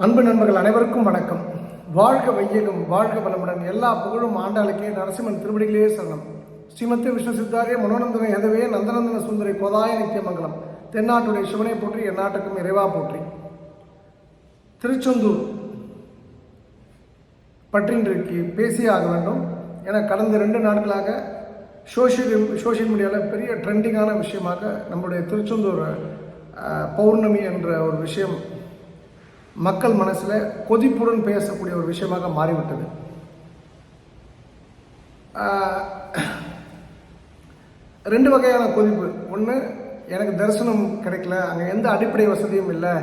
அன்பு நண்பர்கள் அனைவருக்கும் வணக்கம். வாழ்க வையகம், வாழ்க வளமுடன். எல்லா புகழும் ஆண்டாளுக்கே. நரசிம்மன் திருவடிகளே சரணம். ஸ்ரீமத்தி விஷ்ணு சித்தாரிய மனோநந்தன எதவே நந்தநந்தன சுந்தரி கோதாய நித்தியமங்கலம். தென்னாட்டுடைய சிவனை போற்றி, எந்நாட்டுக்கும் இறைவா போற்றி. திருச்செந்தூர் பற்றி இன்றைக்கு பேசியே ஆக வேண்டும். ஏன்னா கடந்த 2 நாட்களாக சோஷியல் மீடியாவில் பெரிய ட்ரெண்டிங்கான விஷயமாக நம்முடைய திருச்செந்தூர் பௌர்ணமி என்ற ஒரு விஷயம் மக்கள் மனசில் கொதிப்புடன் பேசக்கூடிய ஒரு விஷயமாக மாறிவிட்டது. ரெண்டு வகையான கொதிப்பு. ஒன்று, எனக்கு தரிசனம் கிடைக்கல, அங்கே எந்த அடிப்படை வசதியும் இல்லை,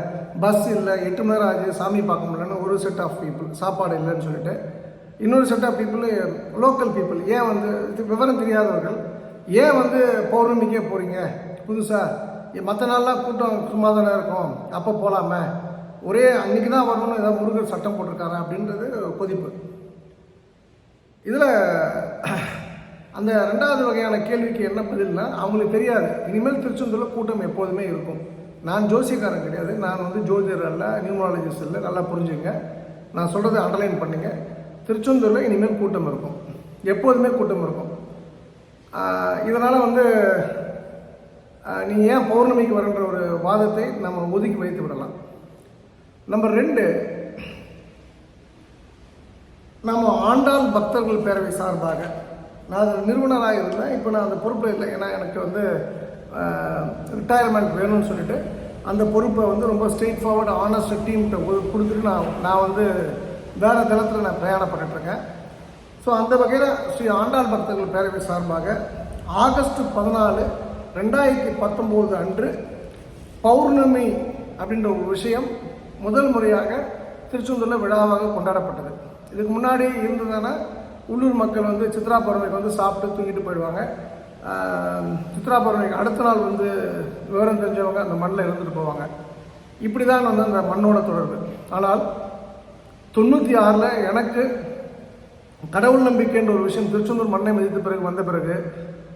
பஸ் இல்லை, 8 மணி நேரம் ஆச்சு, சாமி பார்க்க முடியலன்னு ஒரு செட் ஆஃப் பீப்புள், சாப்பாடு இல்லைன்னு சொல்லிட்டு. இன்னொரு set of people, local people, ஏன் விவரம் தெரியாதவர்கள், ஏன் பௌர்ணமிக்கே போகிறீங்க புதுசாக, மற்ற நாள்லாம் கூட்டம் சும்மா தானே இருக்கும், அப்போ போகலாமே, ஒரே அன்றைக்கி தான் வரணும்னு ஏதாவது முருகர் சட்டம் போட்டிருக்காரு அப்படின்றது கொதிப்பு. இதில் அந்த 2வது வகையான கேள்விக்கு என்ன பதில்னா, அவங்களுக்கு தெரியாது இனிமேல் திருச்செந்தூரில் கூட்டம் எப்போதுமே இருக்கும். நான் ஜோசியக்காரன் கிடையாது, நான் ஜோதிடர் அல்ல, நியூமராலஜிஸ்ட் இல்லை, நல்லா புரிஞ்சுங்க. நான் சொல்கிறத அண்டர்லைன் பண்ணுங்க. திருச்செந்தூரில் இனிமேல் கூட்டம் இருக்கும், எப்போதுமே கூட்டம் இருக்கும். இதனால் நீங்கள் ஏன் பௌர்ணமிக்கு வரன்ற ஒரு வாதத்தை நம்ம ஒதுக்கி வைத்து விடலாம். நம்பர் 2, நம்ம ஆண்டாள் பக்தர்கள் பேரவை சார்பாக நான் அதில் நிறுவனராக இருந்தேன். இப்போ நான் அந்த பொறுப்பில் இல்லை, ஏன்னா எனக்கு ரிட்டையர்மெண்ட் வேணும்னு சொல்லிட்டு அந்த பொறுப்பை ரொம்ப ஸ்ட்ரெயிட் ஃபார்வர்டு ஆனஸ்ட் டீம்கிட்ட கொடுத்துட்டு நான் வேறு தளத்தில் நான் பிரயாணப்பட்டுருக்கேன். ஸோ அந்த வகையில் ஸ்ரீ ஆண்டாள் பக்தர்கள் பேரவை சார்பாக ஆகஸ்ட் 14, 2019 அன்று பௌர்ணமி அப்படின்ற ஒரு விஷயம் முதல் முறையாக திருச்செந்தூரில் விழாவாக கொண்டாடப்பட்டது. இதுக்கு முன்னாடி இருந்ததுன்னா உள்ளூர் மக்கள் சித்ரா பௌர்ணமிக்கு சாப்பிட்டு தூங்கிட்டு போயிடுவாங்க. சித்ரா பௌர்ணமிக்கு அடுத்த நாள் விவரம் தெரிஞ்சவங்க அந்த மண்ணில் இருந்துட்டு போவாங்க. இப்படி தான் அந்த மண்ணோட தொடர்பு. ஆனால் 96 எனக்கு கடவுள் நம்பிக்கைன்ற ஒரு விஷயம் திருச்செந்தூர் மண்ணை மதித்த வந்த பிறகு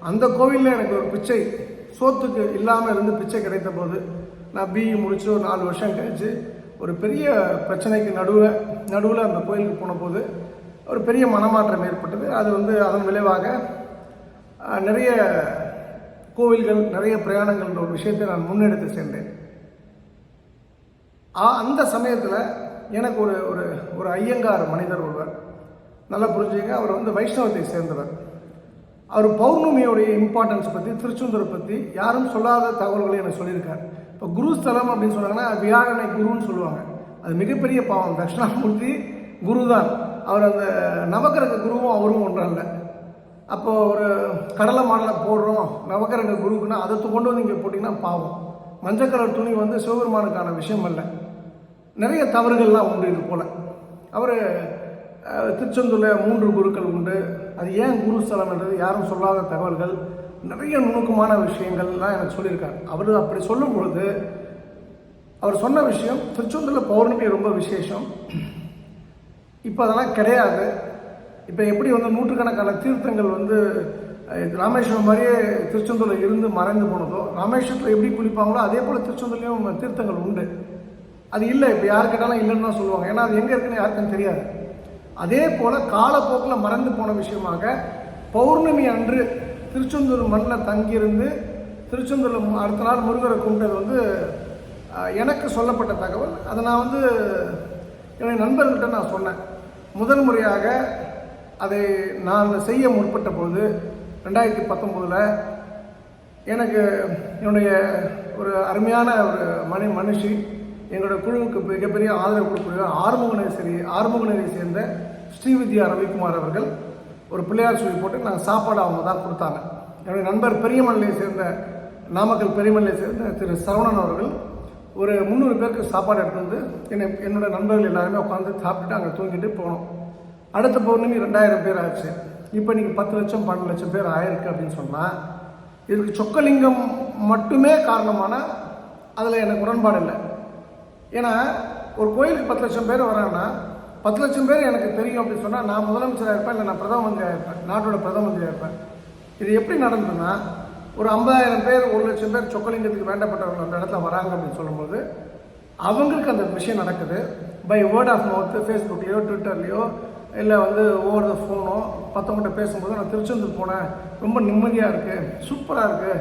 அந்த கோவிலில் எனக்கு ஒரு பிச்சை, சோத்துக்கு இல்லாமல் இருந்து பிச்சை கிடைத்த போது, நான் பிஇ முடிச்சு ஒரு 4 வருஷம் கழிச்சு ஒரு பெரிய பிரச்சனைக்கு நடுவில் அந்த கோயிலுக்கு போன போது ஒரு பெரிய மனமாற்றம் ஏற்பட்டது. அது அதன் விளைவாக நிறைய கோவில்கள், நிறைய பிரயாணங்கள்ன்ற ஒரு விஷயத்தை நான் முன்னெடுத்து சென்றேன். அந்த சமயத்தில் எனக்கு ஒரு ஐயங்கார் மனிதர் ஒருவர், நல்லா புரிஞ்சுங்க, அவர் வைஷ்ணவத்தை சேர்ந்தவர். அவர் பௌர்ணமியோடைய இம்பார்ட்டன்ஸ் பற்றி, திருச்செந்தூரை பற்றி யாரும் சொல்லாத தகவல்களை எனக்கு சொல்லியிருக்கார். இப்போ குருஸ்தலம் அப்படின்னு சொன்னாங்கன்னா வியாழனை குருன்னு சொல்லுவாங்க. அது மிகப்பெரிய பாவம். தட்சிணாமூர்த்தி குரு தான். அவர் அந்த நவக்கிரக குருவும் அவரும் ஒன்றல்ல. அப்போது ஒரு கடலை மாடலை போடுறோம் நவக்கிரக குருக்குன்னா அதை கொண்டு இங்கே போட்டிங்கன்னா பாவம். மஞ்சள் கலர் துணி சிவபெருமானுக்கான விஷயம் அல்ல. நிறைய தவறுகள்லாம் உண்டு. இது போல் அவர் திருச்செந்தூரில் 3 குருக்கள் உண்டு. அது ஏன் குருஸ்தலம்ன்றது யாரும் சொல்லாத தகவல்கள், நிறைய நுணுக்கமான விஷயங்கள்லாம் எனக்கு சொல்லியிருக்காரு. அவர் அப்படி சொல்லும் பொழுது அவர் சொன்ன விஷயம், திருச்செந்தூரில் பௌர்ணமி ரொம்ப விசேஷம். இப்போ அதெல்லாம் கிடையாது. இப்போ எப்படி நூற்றுக்கணக்கான தீர்த்தங்கள் ராமேஸ்வரம் மாதிரியே திருச்செந்தூரில் இருந்து மறைந்து போனதோ, ராமேஸ்வரத்தில் எப்படி குளிப்பாங்களோ அதே போல் திருச்செந்தூர்லேயும் தீர்த்தங்கள் உண்டு. அது இல்லை, இப்போ யார் கேட்டாலும் இல்லைன்னு தான் சொல்லுவாங்க. ஏன்னா அது எங்கே இருக்குன்னு யாருக்கும் தெரியாது. அதே போல் காலப்போக்கில் மறந்து போன விஷயமாக பௌர்ணமி அன்று திருச்செந்தூர் மண்ணில் தங்கியிருந்து திருச்செந்தூரில் அடுத்த நாள் முருகரை கும்பிட்டது எனக்கு சொல்லப்பட்ட தகவல். அதை நான் என்னுடைய நண்பர்கள்ட்ட நான் சொன்னேன். முதல் முறையாக அதை நான் செய்ய முற்பட்ட போது 2019 எனக்கு என்னுடைய ஒரு அருமையான ஒரு மனுஷி, எங்களோட குழுவுக்கு மிகப்பெரிய ஆதரவு கொடுக்கக்கூடிய ஆறுமுகநேரியை சேர்ந்த ஸ்ரீவித்யா ரவிக்குமார் அவர்கள் ஒரு பிள்ளையார் சொல்லி போட்டு நாங்கள் சாப்பாடு அவங்க தான் கொடுத்தாங்க. என்னுடைய நண்பர் பெரியமலையை சேர்ந்த, நாமக்கல் பெரியமலையை சேர்ந்த திரு சரவணன் அவர்கள் ஒரு 300 பேருக்கு சாப்பாடு எடுத்து என்னோடய நண்பர்கள் எல்லாருமே உட்காந்து சாப்பிட்டுட்டு அங்கே தூங்கிட்டு போனோம். அடுத்த பௌர்ணமி 2000 பேர் ஆச்சு. இப்போ நீங்கள் 10 லட்சம் 12 லட்சம் பேர் ஆயிருக்கு அப்படின்னு சொன்னால் இதுக்கு சொக்கலிங்கம் மட்டுமே காரணமான அதில் எனக்கு உடன்பாடு இல்லை. ஏன்னா ஒரு கோயிலுக்கு 10 லட்சம் பேர் வராங்கன்னா 10 லட்சம் பேர் எனக்கு தெரியும் அப்படின்னு சொன்னால் நான் முதலமைச்சராக இருப்பேன், இல்லை நான் பிரதம மந்திரியாக இருப்பேன், நாட்டோட பிரதம மந்திரியாக இருப்பேன். இது எப்படி நடந்ததுன்னா, ஒரு 50,000 பேர் 1 லட்சம் பேர் சொக்கலிங்கத்துக்கு வேண்டப்பட்டவர்கள் அந்த இடத்துல வராங்க அப்படின்னு சொல்லும்போது அவங்களுக்கு அந்த விஷயம் நடக்குது. பை வேர்ட் ஆஃப் மவுத்து ஃபேஸ்புக்லேயோ ட்விட்டர்லேயோ இல்லை வந்து ஓவர் த ஃபோனோ மற்றவங்கள்ட்ட பேசும்போது நான் திருச்செந்தூர் போனேன், ரொம்ப நிம்மதியாக இருக்குது, சூப்பராக இருக்குது,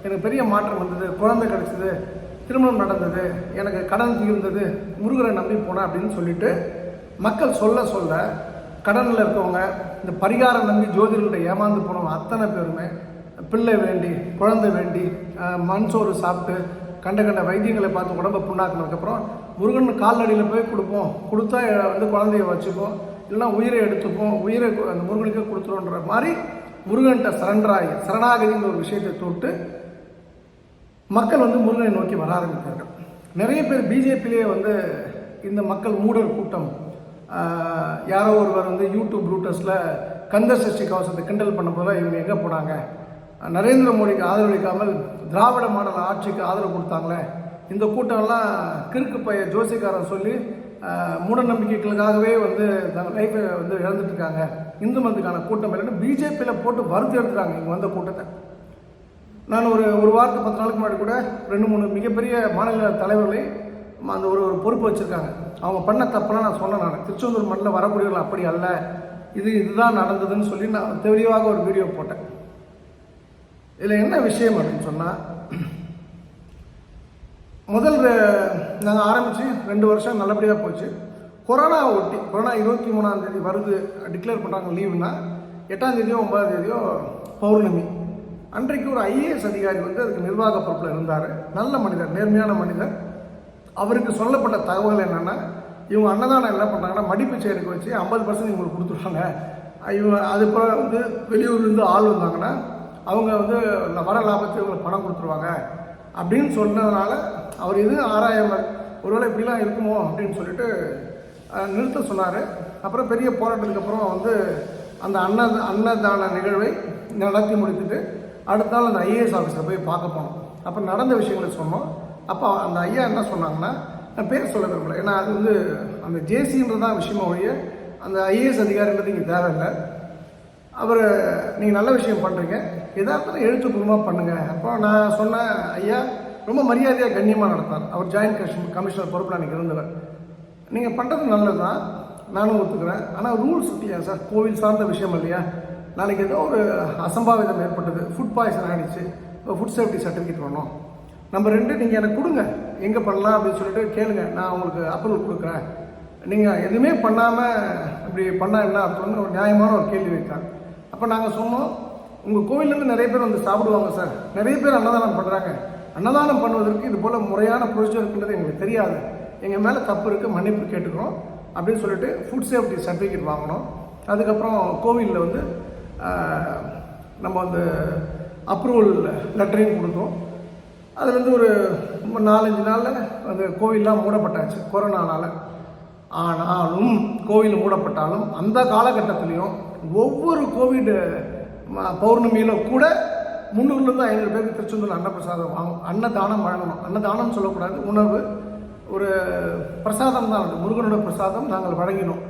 எனக்கு பெரிய மாற்றம் வந்தது, குழந்தை கிடச்சிது, திருமணம் நடந்தது, எனக்கு கடன் தீர்ந்தது, முருகரை நம்பி போனேன் அப்படின்னு சொல்லிட்டு மக்கள் சொல்ல சொல்ல கடனில் இருக்கவங்க, இந்த பரிகாரம் நம்பி ஜோதிடர்கிட்ட ஏமாந்து போனவங்க அத்தனை பேருமே பிள்ளை வேண்டி, குழந்தை வேண்டி, மண் சோறு சாப்பிட்டு கண்ட கண்ட வைத்தியங்களை பார்த்து உடம்பை புண்ணாக்குனதுக்கப்புறம் முருகன் கால்நடியில் போய் கொடுப்போம், கொடுத்தா வந்து குழந்தைய வச்சுப்போம், இல்லைன்னா உயிரை எடுத்துப்போம், உயிரை அந்த முருகனுக்கே கொடுத்துருன்ற மாதிரி முருகன்கிட்ட சரணாகதிங்கிற ஒரு விஷயத்தை தொட்டு மக்கள் வந்து முருகனை நோக்கி வர ஆரம்பித்தார்கள். நிறைய பேர் பிஜேபியிலே வந்து இந்த மக்கள் மூடர் கூட்டம், யாரோ ஒருவர் வந்து யூடியூப் ரூட்டர்ஸில் கந்த சஷ்டி கவசத்தை கிண்டல் பண்ண போல இவங்க எங்கே போனாங்க, நரேந்திர மோடிக்கு ஆதரவளிக்காமல் திராவிட மாடல் ஆட்சிக்கு ஆதரவு கொடுத்தாங்களே, இந்த கூட்டம்லாம் கிறுக்கு பைய ஜோசிக்காரன் சொல்லி மூட நம்பிக்கைகளுக்காகவே வந்து லைஃப்பை வந்து இழந்துட்டு இருக்காங்க, இந்து மதத்துக்கான கூட்டம் இல்லைன்னு பிஜேபியில் போட்டு வறுத்து எடுத்துட்டாங்க இங்கே வந்த கூட்டத்தை. நான் ஒரு வாரத்துக்கு 10 நாளுக்கு முன்னாடி கூட 2-3 மிகப்பெரிய மாநில தலைவர்களை அந்த ஒரு பொறுப்பு வச்சுருக்காங்க. அவங்க பண்ண தப்பெல்லாம் நான் சொன்னேன். நான் திருச்செந்தூர் மண்ணில் வரக்கூடியவர்கள் அப்படி அல்ல, இதுதான் நடந்ததுன்னு சொல்லி நான் தெளிவாக ஒரு வீடியோ போட்டேன். இதில் என்ன விஷயம் அப்படின்னு சொன்னால், முதல் நாங்கள் ஆரம்பித்து 2 வருஷம் நல்லபடியாக போச்சு. கொரோனாவை ஒட்டி, கொரோனா 23ஆம் தேதி வருது டிக்ளேர் பண்ணுறாங்க லீவுனா, 8ஆம் தேதியோ 9ஆம் தேதியோ பௌர்ணமி அன்றைக்கு ஒரு ஐஏஎஸ் அதிகாரி வந்து அதுக்கு நிர்வாக பொறுப்பில் இருந்தார். நல்ல மனிதர், நேர்மையான மனிதர். அவருக்கு சொல்லப்பட்ட தகவல் என்னென்னா, இவங்க அன்னதானம் என்ன பண்ணுறாங்கன்னா மடிப்பு சேருக்கு வச்சு 50% இவங்களுக்கு கொடுத்துருவாங்க. இவங்க அது போல் வந்து வெளியூர்லேருந்து ஆள் வந்தாங்கன்னா அவங்க வந்து வர லாபத்தை இவங்களுக்கு பணம் கொடுத்துருவாங்க அப்படின்னு சொன்னதுனால அவர் எதுவும் ஆராயாமல் ஒருவேளை இப்படிலாம் இருக்குமோ அப்படின்னு சொல்லிட்டு நிறுத்த சொன்னார். அப்புறம் பெரிய போராட்டத்துக்கு அப்புறம் வந்து அந்த அன்னதான நிகழ்வை நடத்தி முடித்துட்டு அடுத்த நாள் அந்த ஐஏஎஸ் ஆஃபீஸில் போய் பார்க்க போனோம். அப்போ நடந்த விஷயங்களை சொன்னோம். அப்போ அந்த ஐயா என்ன சொன்னாங்கன்னா, நான் பேர் சொல்ல விரும்பலை, ஏன்னா அது வந்து அந்த ஜேசின்றதான் விஷயமா ஒழிய அந்த ஐஏஎஸ் அதிகாரின்றது இங்கே தேவையில்லை. அவர் நீங்கள் நல்ல விஷயம் பண்ணுறீங்க, எதார்த்தம் எழுத்துப்பூர்வமாக பண்ணுங்கள். அப்போ நான் சொன்னேன், ஐயா ரொம்ப மரியாதையாக கண்ணியமாக நடத்தார். அவர் ஜாயின்ட் கமிஷனர் பொறுப்பில் அன்றைக்கி இருந்தவர். நீங்கள் பண்ணுறது நல்லது தான், நானும் ஒத்துக்கிறேன். ஆனால் ரூல்ஸ் இல்லையா சார், கோவில் சார்ந்த விஷயம் இல்லையா, நாளைக்கு ஏதோ ஒரு அசம்பாவிதம் ஏற்பட்டது, ஃபுட் பாய்சன் ஆகிடுச்சு, இப்போ ஃபுட் சேஃப்டி சர்டிஃபிகேட் வேணும். நம்பர் 2, நீங்கள் எனக்கு கொடுங்க, எங்கே பண்ணலாம் அப்படின்னு சொல்லிட்டு கேளுங்க, நான் உங்களுக்கு அப்ரூவல் கொடுக்குறேன். நீங்கள் எதுவுமே பண்ணாமல் இப்படி பண்ணால் என்ன அப்படின்னு ஒரு நியாயமான ஒரு கேள்வி வைத்தாங்க. அப்போ நாங்கள் சொன்னோம், உங்கள் கோவிலேருந்து நிறைய பேர் வந்து சாப்பிடுவாங்க சார், நிறைய பேர் அன்னதானம் பண்ணுறாங்க, அன்னதானம் பண்ணுவதற்கு இது போல் முறையான ப்ரொசீஜர் இருக்குன்றது எங்களுக்கு தெரியாது, எங்கள் மேலே தப்பு இருக்குது, மன்னிப்பு கேட்டுக்கிறோம் அப்படின்னு சொல்லிட்டு ஃபுட் சேஃப்டி சர்டிஃபிகேட் வாங்கினோம். அதுக்கப்புறம் கோவிலில் வந்து நம்ம வந்து அப்ரூவல் லெட்டரையும் கொடுத்தோம். அதுலேருந்து ஒரு 4-5 நாளில் அந்த கோவிலெலாம் மூடப்பட்டாச்சு கொரோனானால். ஆனாலும் கோவில் மூடப்பட்டாலும் அந்த காலகட்டத்திலையும் ஒவ்வொரு கோவிட் பௌர்ணமியிலும் கூட 300-500 பேருக்கு திருச்செந்தூர் அன்னப்பிரசாதம் அன்னதானம் வழங்கணும். அன்னதானம் சொல்லக்கூடாது, உணவு ஒரு பிரசாதம் தான், அது முருகனோட பிரசாதம் நாங்கள் வழங்கினோம்.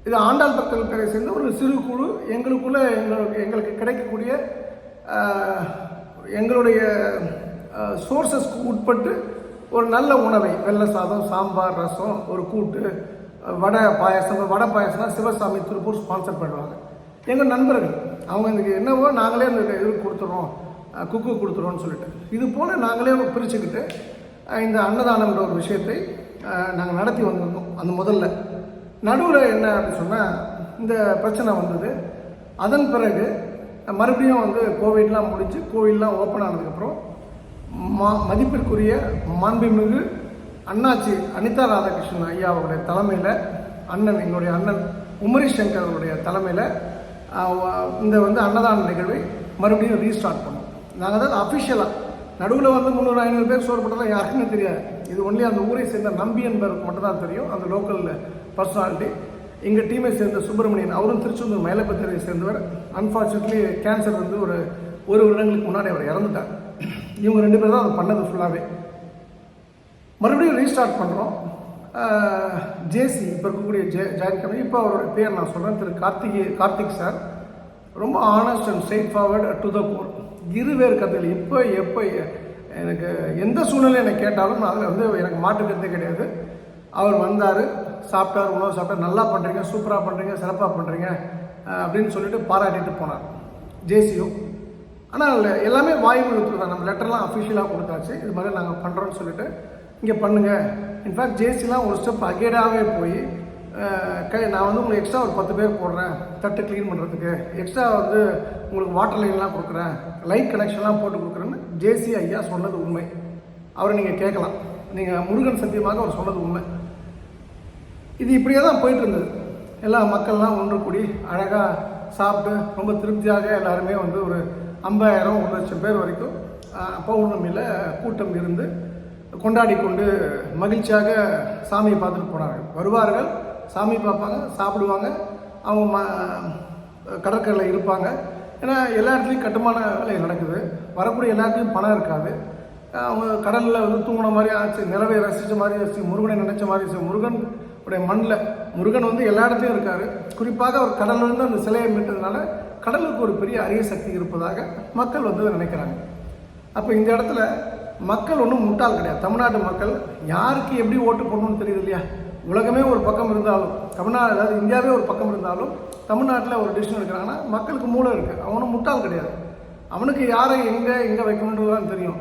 இது ஆண்டாள் பக்தர்கள் பேரை சேர்ந்த ஒரு சிறு குழு எங்களுக்குள்ளே எங்களுக்கு கிடைக்கக்கூடிய எங்களுடைய சோர்ஸஸ்க்கு உட்பட்டு ஒரு நல்ல உணவை, வெள்ளை சாதம், சாம்பார், ரசம், ஒரு கூட்டு, வடை பாயசம்னா சிவசாமி திருப்பூர் ஸ்பான்சர் பண்ணுவாங்க. எங்கள் நண்பர்கள் அவங்க இதுக்கு என்னவோ நாங்களே அந்த இது கொடுத்துறோம், குக்கு கொடுத்துறோன்னு சொல்லிட்டு இது போல் நாங்களே பிரிச்சுக்கிட்டு இந்த அன்னதானம்ன்ற ஒரு விஷயத்தை நாங்கள் நடத்தி வந்திருந்தோம். அந்த முதல்ல நடுவில் என்ன அப்படின்னு சொன்னால் இந்த பிரச்சனை வந்தது. அதன் பிறகு மறுபடியும் வந்து கோவிட்லாம் முடிஞ்சு கோவில்லாம் ஓப்பன் ஆனதுக்கப்புறம் மதிப்பிற்குரிய மாண்புமிகு அண்ணாச்சி அனிதா ராதாகிருஷ்ணன் ஐயா அவருடைய தலைமையில் எங்களுடைய அண்ணன் உமரி சங்கர் அவருடைய தலைமையில் இந்த வந்து அன்னதான நிகழ்வை மறுபடியும் ரீஸ்டார்ட் பண்ணோம். நாங்கள் தான் அஃபிஷியலாக நடுவில் வந்து 300-500 பேர் சோறுபட்டதான் யாருக்குமே தெரியாது. இது ஒன்லி அந்த ஊரை சேர்ந்த நம்பி என்பவருக்கு மட்டும் தான் தெரியும், அந்த லோக்கல் பர்சனாலிட்டி. எங்கள் டீமை சேர்ந்த சுப்பிரமணியன், அவரும் திருச்செந்தூர் மயிலப்பத்திரையை சேர்ந்தவர். அன்ஃபார்ச்சுனேட்லி கேன்சர் வந்து ஒரு வருடங்களுக்கு முன்னாடி அவர் இறந்துட்டார். இவங்க 2 பேர் தான் அதை பண்ணது ஃபுல்லாகவே. மறுபடியும் ரீஸ்டார்ட் பண்ணுறோம். ஜேசி இப்போ இருக்கக்கூடிய ஜாயின் கமிட்டி, இப்போ அவரோட பேர் நான் சொல்கிறேன், திரு கார்த்திக் சார். ரொம்ப honest and straight forward to the core. இருவேறு கதையில் எப்போ எனக்கு எந்த சூழ்நிலை எனக்கு கேட்டாலும் அதில் வந்து எனக்கு மாற்றுக்கிறதே கிடையாது. அவர் வந்தார், சாப்பிட்டார், உணவு சாப்பிட்டார். நல்லா பண்ணுறீங்க, சூப்பராக பண்ணுறீங்க, சிறப்பாக பண்ணுறீங்க அப்படின்னு சொல்லிட்டு பாராட்டிட்டு போனார் ஜேசியும். ஆனால் எல்லாமே வாய்மொழி தான். நம்ம லெட்டர்லாம் அஃபிஷியலாக கொடுத்தாச்சு, இது மாதிரி நாங்கள் பண்ணுறோன்னு சொல்லிட்டு இங்கே பண்ணுங்கள். இன்ஃபேக்ட் ஜேசிலாம் ஒரு ஸ்டெப் அகேடாகவே போய் நான் வந்து உங்களுக்கு எக்ஸ்ட்ரா ஒரு 10 பேர் போடுறேன் தட்டு க்ளீன் பண்ணுறதுக்கு, எக்ஸ்ட்ரா வந்து உங்களுக்கு வாட்டர் லைன்லாம் கொடுக்குறேன், லைட் கனெக்ஷன்லாம் போட்டு கொடுக்குறேன்னு ஜேசி ஐயா சொன்னது உண்மை. அவரை நீங்கள் கேட்கலாம், நீங்கள் முருகன் சத்தியமாக அவர் சொன்னது உண்மை. இது இப்படியே தான் போயிட்டு இருந்தது. எல்லா மக்கள்லாம் ஒன்று கூடி அழகாக சாப்பிட்டு ரொம்ப திருப்தியாக எல்லாருமே வந்து ஒரு 50,000 1,00,000 பேர் வரைக்கும் பௌர்ணமியில் கூட்டம் இருந்து கொண்டாடி கொண்டு மகிழ்ச்சியாக சாமியை பார்த்துட்டு போனார்கள். வருவார்கள், சாமி பார்ப்பாங்க, சாப்பிடுவாங்க, அவங்க கடற்கரையில் இருப்பாங்க. ஏன்னா எல்லா இடத்துலையும் கட்டுமான வேலை நடக்குது, வரக்கூடிய எல்லாத்துலேயும் பணம் இருக்காது. அவங்க கடலில் வந்து தூங்கின மாதிரி ஆச்சு, நிலவை ரசித்த மாதிரி ஆச்சு, முருகனை நினைச்ச மாதிரி ஆச்சு. முருகன் உடைய மண்ணில் முருகன் வந்து எல்லா இடத்துலையும் இருக்கார். குறிப்பாக அவர் கடலிருந்து அந்த சிலையை மீட்டதுனால கடலுக்கு ஒரு பெரிய அரிய சக்தி இருப்பதாக மக்கள் வந்து நினைக்கிறாங்க. அப்போ இந்த இடத்துல மக்கள் ஒன்றும் முட்டாள் கிடையாது. தமிழ்நாட்டு மக்கள் யாருக்கு எப்படி ஓட்டு போடணும்னு தெரியுது இல்லையா? உலகமே ஒரு பக்கம் இருந்தாலும், தமிழ்நாடு அதாவது இந்தியாவே ஒரு பக்கம் இருந்தாலும், தமிழ்நாட்டில் ஒரு டிசிஷன் எடுக்கிறாங்கன்னா மக்களுக்கு மூளை இருக்குது. அவனும் முட்டாள் கிடையாது. அவனுக்கு யாரை எங்கே வைக்கணுன்றது தான் தெரியும்.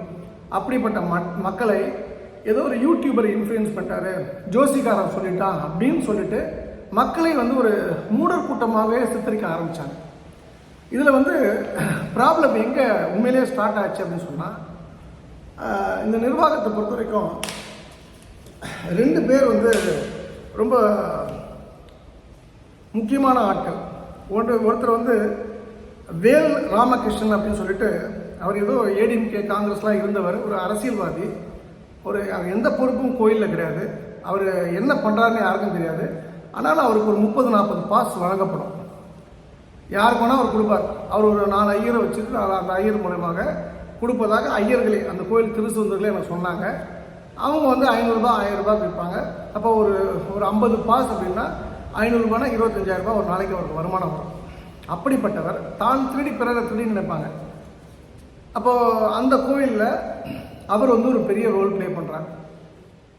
அப்படிப்பட்ட மக்களை ஏதோ ஒரு யூடியூபர் இன்ஃப்ளூயன்ஸ் பண்ணிட்டாரு, ஜோசிகாரன் சொல்லிட்டான் அப்படின்னு சொல்லிட்டு மக்களை வந்து ஒரு மூடர் கூட்டமாகவே சித்தரிக்க ஆரம்பித்தாங்க. இதில் வந்து ப்ராப்ளம் எங்கே உண்மையிலேயே ஸ்டார்ட் ஆச்சு அப்படின்னு சொன்னால், இந்த நிர்வாகத்தை பொறுத்த வரைக்கும் 2 பேர் வந்து ரொம்ப முக்கியமான ஆட்கள். ஒருத்தர் வந்து வேல் ராமகிருஷ்ணன் அப்படின்னு சொல்லிட்டு, அவர் ஏதோ ஏடிஎம்கே காங்கிரஸ்லாம் இருந்தவர், ஒரு அரசியல்வாதி. எந்த பொறுப்பும் கோயிலில் கிடையாது. அவர் என்ன பண்ணுறாருன்னு யாருக்கும் தெரியாது. ஆனாலும் அவருக்கு ஒரு 30-40 பாஸ் வழங்கப்படும். யாருக்கு வேணால் அவர் கொடுப்பார். அவர் ஒரு 4 ஐயரை வச்சுட்டு அந்த ஐயர் மூலமாக கொடுப்பதாக ஐயர்களே, அந்த கோயில் திருசுந்தர்களே எனக்கு சொன்னாங்க. அவங்க வந்து 500 ரூபாய் 1000 ரூபாய் விற்பாங்க. அப்போ ஒரு 50 பாஸ் அப்படின்னா 500 ரூபாய்னா 25,000 ரூபாய் ஒரு நாளைக்கு அவருக்கு வருமானம் வரும். அப்படிப்பட்டவர் தான் திருடி பிறரை திருடி நினைப்பாங்க. அப்போது அந்த கோயிலில் அவர் வந்து ஒரு பெரிய ரோல் ப்ளே பண்ணுறார்.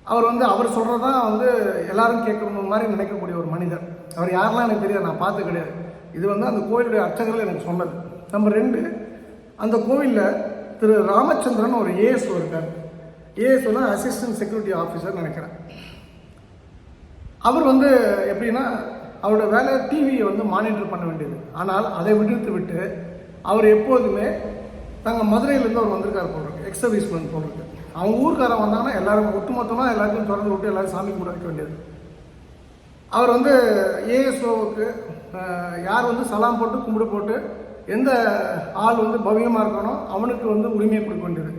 அவர் சொல்கிறது தான் வந்து எல்லாரும் கேட்கணும் மாதிரி நினைக்கக்கூடிய ஒரு மனிதர். அவர் யாரெல்லாம் எனக்கு தெரியாது, நான் பார்த்து கிடையாது. இது வந்து அந்த கோயிலுடைய அர்ச்சகர்கள் எனக்கு சொன்னது. நம்பர் 2, அந்த கோவிலில் திரு ராமச்சந்திரன் ஒரு ஏஎஸ்ஓ இருக்கார். ஏஎஸ்ஓனா அசிஸ்டன்ட் செக்யூரிட்டி ஆஃபீஸர் நினைக்கிறேன். அவர் வந்து எப்படின்னா, அவரோட வேலை டிவியை வந்து மானிட்டர் பண்ண வேண்டியது. ஆனால் அதை விட்டு அவர் எப்போதுமே தங்கள் மதுரையிலேருந்து அவர் வந்திருக்கார் போல் இருக்கு, எக்ஸ் சர்வீஸ்மேன் போல் இருக்கு. அவங்க ஊருக்காரன் வந்தாங்கன்னா எல்லாரும் ஒட்டுமொத்தமாக எல்லாத்தையும் திறந்து விட்டு எல்லாரும் சாமி கும்பிட வைக்க வேண்டியது. அவர் வந்து ஏஎஸ்ஓவுக்கு யார் வந்து சலாம் போட்டு கும்பிடு போட்டு எந்த ஆள் வந்து பவ்யமாக இருக்கானோ அவனுக்கு வந்து உரிமையை கொடுக்க வேண்டியது.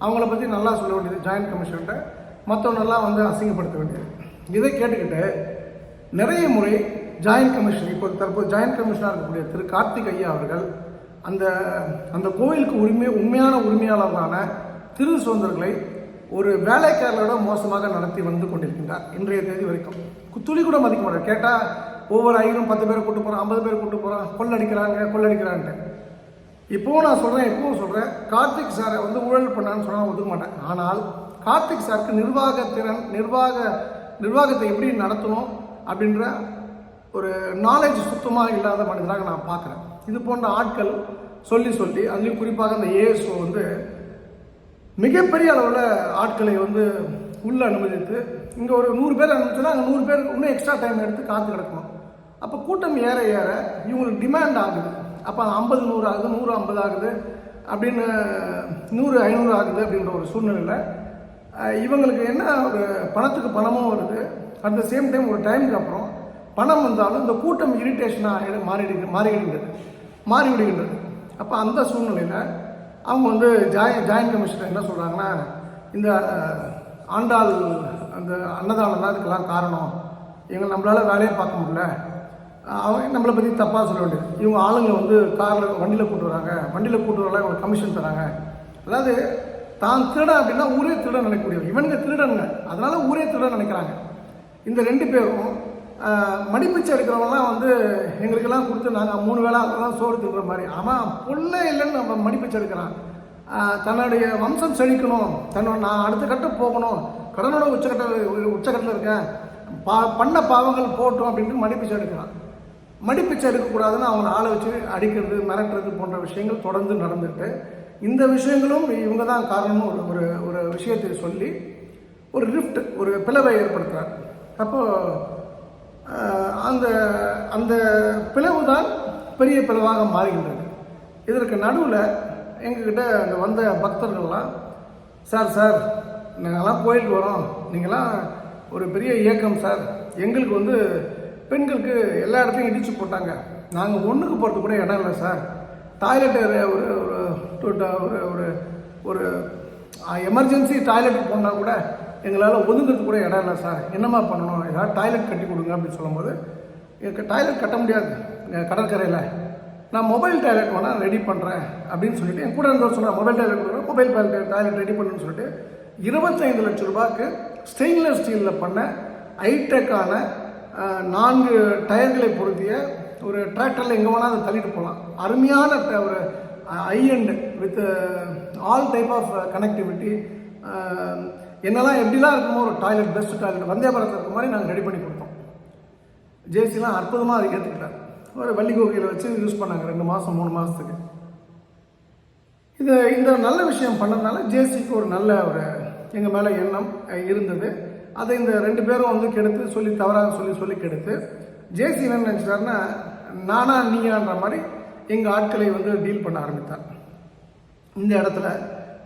அவங்கள பற்றி நல்லா சொல்ல வேண்டியது ஜாயின்ட் கமிஷன்கிட்ட, மற்றவனெல்லாம் வந்து அசிங்கப்படுத்த வேண்டியது. இதை கேட்டுக்கிட்டு நிறைய முறை ஜாயின்ட் கமிஷன், இப்போ தற்போது ஜாயின்ட் கமிஷனாக இருக்கக்கூடிய திரு கார்த்திக் ஐயா அவர்கள் அந்த கோயிலுக்கு உண்மையான உரிமையாளர்களான திரு சுதந்திரர்களை ஒரு வேலைக்காரர்களோட மோசமாக நடத்தி வந்து கொண்டிருக்கின்றார். இன்றைய தேதி வரைக்கும் துளி கூட மதிக்க மாட்டார். கேட்டால் ஒவ்வொரு ஐயரும் 10 பேரை கூட்டு போகிறான், 50 பேர் கூட்டு போகிறான், கொள்ளடிக்கிறான்ட்டு. இப்போவும் நான் சொல்கிறேன், எப்பவும் சொல்கிறேன், கார்த்திக் சாரை வந்து ஊழல் பண்ணான்னு சொன்னால் ஒதுக்க மாட்டேன். ஆனால் கார்த்திக் சாருக்கு நிர்வாகத்தை எப்படி நடத்தணும் அப்படின்ற ஒரு நாலேஜ் சுத்தமாக இல்லாத மனிதராக நான் பார்க்குறேன். இது போன்ற ஆட்கள் சொல்லி அதுலேயும் குறிப்பாக அந்த ஏஎஸ்ஓ வந்து மிகப்பெரிய அளவில் ஆட்களை வந்து உள்ளே அனுமதித்து, இங்கே ஒரு 100 பேர் அனுமதிச்சுன்னா அங்கே 100 பேர் இன்னும் எக்ஸ்ட்ரா டைம் எடுத்து காத்து கிடக்கணும். அப்போ கூட்டம் ஏற இவங்களுக்கு டிமாண்ட் ஆகுது. அப்போ 50 100 ஆகுது, 100 50 ஆகுது, அப்படின்னு 100 500 ஆகுது அப்படின்ற ஒரு சூழ்நிலையில் இவங்களுக்கு என்ன, ஒரு பணத்துக்கு பணமும் வருது. அட் த சேம் டைம் ஒரு டைமுக்கு அப்புறம் பணம் வந்தாலும் இந்த கூட்டம் இரிட்டேஷனாக மாறிவிடுகின்றது. அப்போ அந்த சூழ்நிலையில் அவங்க வந்து ஜாயின்ட் கமிஷனர் என்ன சொல்கிறாங்கன்னா, இந்த ஆண்டாள் அந்த அன்னதானம் தான் இதுக்கெல்லாம் காரணம், நம்மளால் வேலையை பார்க்க முடியல, அவங்க நம்மளை பற்றி தப்பாக சொல்ல வேண்டியது. இவங்க ஆளுங்களை வந்து வண்டியில் கூட்டு வராங்க, இவங்க கமிஷன் தராங்க. அதாவது தான் திருடன் அப்படின்னா ஊரே திருடன் நினைக்கக்கூடியவர். இவனுங்க திருடனுங்க, அதனால ஊரே திருடன் நினைக்கிறாங்க. இந்த 2 பேரும் மடிப்பிச்சு எடுக்கிறவங்கலாம் வந்து எங்களுக்கெல்லாம் கொடுத்து நாங்கள் 3 வேளை தான் சோறு தின்ற மாதிரி. ஆமாம், புல்லே இல்லைன்னு நம்ம மடிப்பிச்சு எடுக்கிறான். தன்னுடைய வம்சம் செழிக்கணும், நான் அடுத்த கட்டம் போகணும், கடனோட உச்சகட்டத்தில் இருக்கேன், பண்ண பாவங்கள் போட்டோம் அப்படின்ட்டு மடிப்பிச்சை எடுக்கிறான். மடிப்பிச்சை எடுக்கக்கூடாதுன்னு அவங்கள ஆளை வச்சு அடிக்கிறது, மிரட்டுறது போன்ற விஷயங்கள் தொடர்ந்து நடந்துட்டு, இந்த விஷயங்களும் இவங்க தான் காரணம்னு ஒரு ஒரு விஷயத்தை சொல்லி ஒரு ரிஃப்ட், ஒரு பிளவை ஏற்படுத்துகிறார். அப்போது அந்த அந்த பிளவு தான் பெரிய பிளவாக மாறுகின்றது. இதற்கு நடுவில் எங்ககிட்ட அந்த வந்த பக்தர்கள்லாம், சார் நாங்கள்லாம் கோயிலுக்கு வரோம், நீங்களாம் ஒரு பெரிய இயக்கம் சார், எங்களுக்கு பெண்களுக்கு எல்லா இடத்துலையும் இடித்து போட்டாங்க, நாங்கள் ஒன்றுக்கு போகிறது கூட இடம் இல்லை சார், டாய்லெட்டு ஒரு ஒரு ஒரு எமர்ஜென்சி டாய்லெட்டுக்கு போனால் கூட எங்களால் ஒதுங்கிறதுக்கு கூட இடம் இல்லை சார், என்னம்மா பண்ணணும், ஏதாவது டாய்லெட் கட்டி கொடுங்க அப்படின்னு சொல்லும்போது, எனக்கு டாய்லெட் கட்ட முடியாது கடற்கரையில், நான் மொபைல் டாய்லெட் வேணால் ரெடி பண்ணுறேன் அப்படின்னு சொல்லிட்டு என் கூட இருந்தவர் சொன்னார், மொபைல் டாய்லெட் ரெடி பண்ணுன்னு சொல்லிட்டு 25 லட்சம் ரூபாய்க்கு ஸ்டெயின்லெஸ் ஸ்டீலில் பண்ண ஹைடெக்கான 4 டயர்களை பொருத்திய ஒரு டிராக்டரில் எங்கே வேணால் அதை தள்ளிட்டு போகலாம், அருமையான ஒரு high end with all type of connectivity, என்னெல்லாம் எப்படிலாம் இருக்குமோ ஒரு டாய்லெட், பெஸ்ட் டாய்லெட் வந்தே பாரத்தில் இருக்க மாதிரி நாங்கள் ரெடி பண்ணி கொடுத்தோம். ஜேசிலாம் அற்புதமாக அதை ஏற்றுக்கிட்டார். ஒரு வள்ளி கோகையில் வச்சு யூஸ் பண்ணாங்க 2 மாதம் 3 மாதத்துக்கு. இந்த நல்ல விஷயம் பண்ணதுனால ஜேசிக்கு ஒரு நல்ல ஒரு எங்கள் மேலே எண்ணம் இருந்தது. அதை இந்த 2 பேரும் கெடுத்து சொல்லி, தவறாக சொல்லி கெடுத்து, ஜேசி என்ன நினச்சிட்டாருன்னா நானா நீயான்ற மாதிரி எங்கள் ஆட்களை டீல் பண்ண ஆரம்பித்தார். இந்த இடத்துல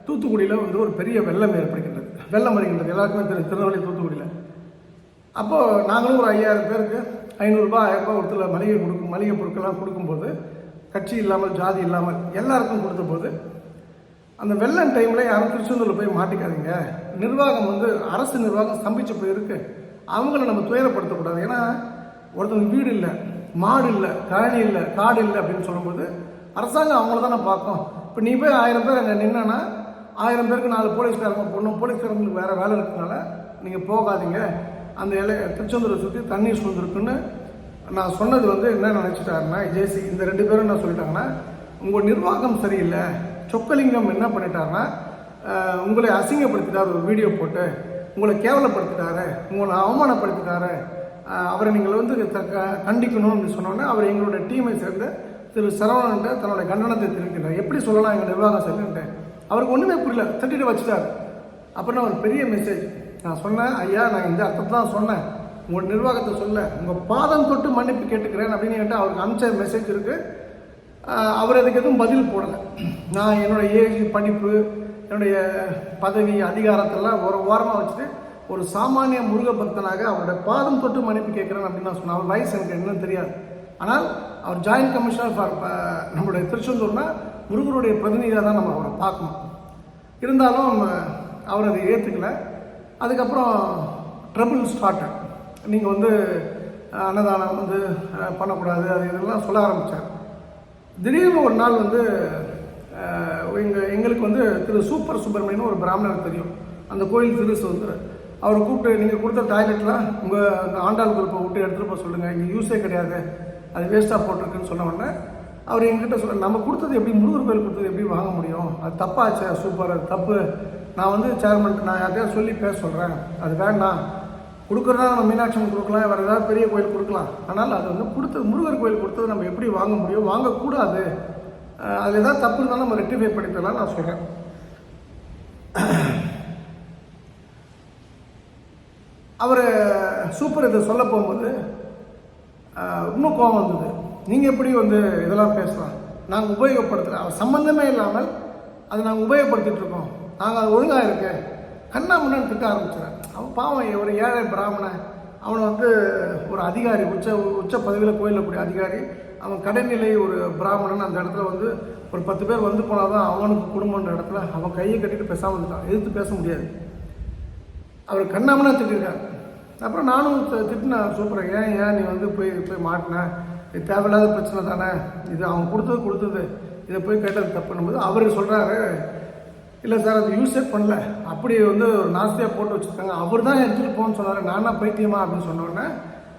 தூத்துக்குடியில் ஒரு பெரிய வெள்ளம் ஏற்படுகின்றது, வெள்ளம் வருகின்றது, எல்லாருக்குமே தெரியும், திருநெல்வேலி தூத்துக்குடியில். அப்போது நாங்களும் ஒரு 5000 பேருக்கு 500 ரூபாய் 1000 ரூபாய் ஒருத்தர் மளிகை பொருட்கள்லாம் கொடுக்கும்போது, கட்சி இல்லாமல் ஜாதி இல்லாமல் எல்லாருக்கும் கொடுத்தபோது, அந்த வெள்ளம் டைமில் யாரும் திருச்செந்தூரில் போய் மாட்டிக்காதீங்க, நிர்வாகம் அரசு நிர்வாகம் ஸ்தம்பிச்சு போயிருக்கு, அவங்கள நம்ம துயரப்படுத்தக்கூடாது, ஏன்னா ஒருத்தவங்க வீடு இல்லை, மாடு இல்லை, கழனி இல்லை, காடு இல்லை அப்படின்னு சொல்லும்போது அரசாங்கம் அவங்கள தானே பார்க்கும். இப்போ நீ போய் 1000 பேர் அங்கே நின்னா 1000 பேருக்கு 4 போலீஸ்காரங்க போடணும், போலீஸ்காரங்களுக்கு வேறு வேலை இருக்கிறதுனால நீங்கள் போகாதீங்க, அந்த திருச்செந்தூரை சுற்றி தண்ணீர் சூழ்ந்துருக்குன்னு நான் சொன்னது என்ன நினச்சிட்டாருன்னா ஜேசி, இந்த 2 பேரும் என்ன சொல்லிட்டாங்கன்னா, உங்கள் நிர்வாகம் சரியில்லை, சொக்கலிங்கம் என்ன பண்ணிட்டாருன்னா உங்களை அசிங்கப்படுத்திட்டார், ஒரு வீடியோ போட்டு உங்களை கேவலப்படுத்திட்டாரு, உங்களை அவமானப்படுத்திட்டாரு, அவரை நீங்கள் கண்டிக்கணும் அப்படின்னு சொன்னோன்னே அவர் எங்களுடைய டீமை சேர்ந்த திரு சரவணன்ட்ட தன்னுடைய கண்டனத்தை தெரிவிக்கிறார். எப்படி சொல்லலாம் எங்கள் நிர்வாகம் சரின்ட்டு, அவருக்கு ஒன்றுமே புரியல, தட்டிட்டு வச்சுட்டார். அப்புறம் ஒரு பெரிய மெசேஜ் நான் சொன்னேன், ஐயா நான் இந்த அர்த்தத்தை தான் சொன்னேன், உங்கள் நிர்வாகத்தை சொல்ல, உங்கள் பாதம் தொட்டு மன்னிப்பு கேட்டுக்கிறேன் அப்படின்னு என்கிட்ட அவருக்கு அனுப்பிச்ச மெசேஜ் இருக்குது. அவர் அதுக்கு எதுவும் பதில் போடலை. நான் என்னுடைய ஏஜ், படிப்பு, என்னுடைய பதவி, அதிகாரத்தெல்லாம் ஒரு ஓரமாக வச்சுட்டு ஒரு சாமானிய முருக பக்தனாக அவருடைய பாதம் தொட்டு மன்னிப்பு கேட்குறேன் அப்படின்னு நான் சொன்னேன். அவர் வயசு எனக்கு என்னன்னு தெரியாது, ஆனால் அவர் ஜாயின்ட் கமிஷனர் ஃபார் நம்மளுடைய திருச்செந்தூர்னா முருகருடைய பிரதிநிதியாக தான் நம்ம அவரை பார்க்கணும். இருந்தாலும் அவர் அதை ஏற்றுக்கலை. அதுக்கப்புறம் ட்ரபிள் ஸ்டார்ட், நீங்கள் அன்னதானம் பண்ணக்கூடாது, அது இதெல்லாம் சொல்ல ஆரம்பித்தார். திடீர்னு ஒரு நாள் எங்களுக்கு திரு சூப்பர் சுப்பிரமணியன் ஒரு பிராமணர் தெரியும், அந்த கோயில் திருசு அவரை கூப்பிட்டு, நீங்கள் கொடுத்த டாய்லெட்லாம் உங்கள் ஆண்டாள் குரூப்பை விட்டு எடுத்துகிட்டு போக சொல்லுங்கள், இங்கே யூஸே கிடையாது, அது வேஸ்ட்டாக போட்டிருக்குன்னு சொன்ன உடனே அவர் எங்கிட்ட சொல்ல, நம்ம கொடுத்தது எப்படி, முருகர் கோயில் கொடுத்தது எப்படி வாங்க முடியும், அது தப்பாச்சு, சூப்பர், அது தப்பு, நான் சேர்மன்ட்டு நான் யார்ட்டையாவது சொல்லி பேச சொல்கிறேன், அது வேண்டாம், கொடுக்குறதா நம்ம மீனாட்சி அம்மன் கொடுக்கலாம், வேறு ஏதாவது பெரிய கோயில் கொடுக்கலாம், ஆனால் அது கொடுத்தது முருகர் கோயில் கொடுத்தது நம்ம எப்படி வாங்க முடியும், வாங்கக்கூடாது, அதில் ஏதாவது தப்பு இருந்தாலும் நம்ம ரெக்டிஃபை பண்ணித்தரலாம் நான் சொல்கிறேன். அவர் சூப்பர் இதை சொல்ல போகும்போது இன்னும் கோபம் வந்தது. நீங்கள் எப்படி இதெல்லாம் பேசலாம், நாங்கள் உபயோகப்படுத்துகிறோம், அவர் சம்மந்தமே இல்லாமல் அதை நாங்கள் உபயோகப்படுத்திகிட்டு இருக்கோம், நாங்கள் அது ஒழுங்காக இருக்கு கண்ணா முன்னான்னு திட்ட ஆரம்பிச்சிடறேன். அவன் பாவம் ஒரு ஏழை பிராமணன், அவனை ஒரு அதிகாரி, உச்ச பதவியில் கோயிலில் கூடிய அதிகாரி, அவன் கடைநிலை ஒரு பிராமணன், அந்த இடத்துல ஒரு 10 பேர் போனால் தான் அவனுக்கு குடும்பன்ற இடத்துல அவன் கையை கட்டிட்டு பேசாமல் இருக்கான், எதிர்த்து பேச முடியாது. அவர் கண்ணாமனா திட்டிருக்காரு. அப்புறம் நானும் திட்டினேன், சூப்பராக ஏன் நீ போய் மாட்டின, இது தேவையில்லாத பிரச்சனை தானே, இது அவன் கொடுத்தது இதை போய் கேட்டது தப்புன்னும்போது அவர் சொல்கிறாரு, இல்லை சார் அது யூஸே பண்ணல, அப்படி ஒரு நாஸ்தியாக போட்டு வச்சுருக்காங்க, அவர் தான் எடுத்துகிட்டு போகணும்னு சொன்னார், நானா பைத்தியமா அப்படின்னு சொன்னோடனே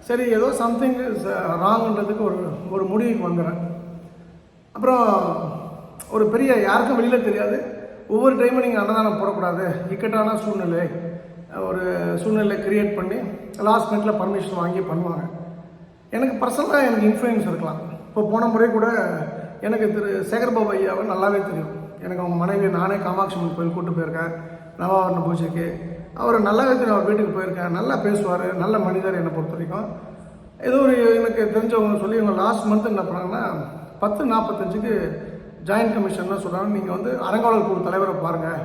சரி ஏதோ சம்திங் ராங்குன்றதுக்கு ஒரு முடிவுக்கு வந்துடுறேன். அப்புறம் ஒரு பெரிய யாருக்கும் வெளியில் தெரியாது, ஒவ்வொரு டைமும் நீங்கள் அன்னதானம் போடக்கூடாது, இக்கட்டான சூழ்நிலை, ஒரு சூழ்நிலை க்ரியேட் பண்ணி லாஸ்ட் மினிட்ல பர்மிஷன் வாங்கி பண்ணுவாங்க. எனக்கு பர்சனலாக எனக்கு இன்ஃப்ளூயன்ஸ் இருக்கலாம். இப்போ போன முறை கூட எனக்கு திரு சேகர்பாபு ஐயாவை நல்லாவே தெரியும். எனக்கு அவங்க மனைவி நானே காமாட்சி அம்மன் கோயில் கூப்பிட்டு போயிருக்கேன் நவாவரண பூஜைக்கு. அவர் நல்லாவே தெரியும். அவர் வீட்டுக்கு போயிருக்கேன். நல்லா பேசுவார், நல்ல மனிதர் என்னை பொறுத்த வரைக்கும். ஏதோ ஒரு எனக்கு தெரிஞ்சவங்க சொல்லி இவங்க லாஸ்ட் மந்த் என்ன பண்ணாங்கன்னா 10:45க்கு ஜாயின்ட் கமிஷன் தான் சொல்கிறாங்க, நீங்கள் வந்து அறங்காவலர் குழு தலைவரை பாருங்கள்,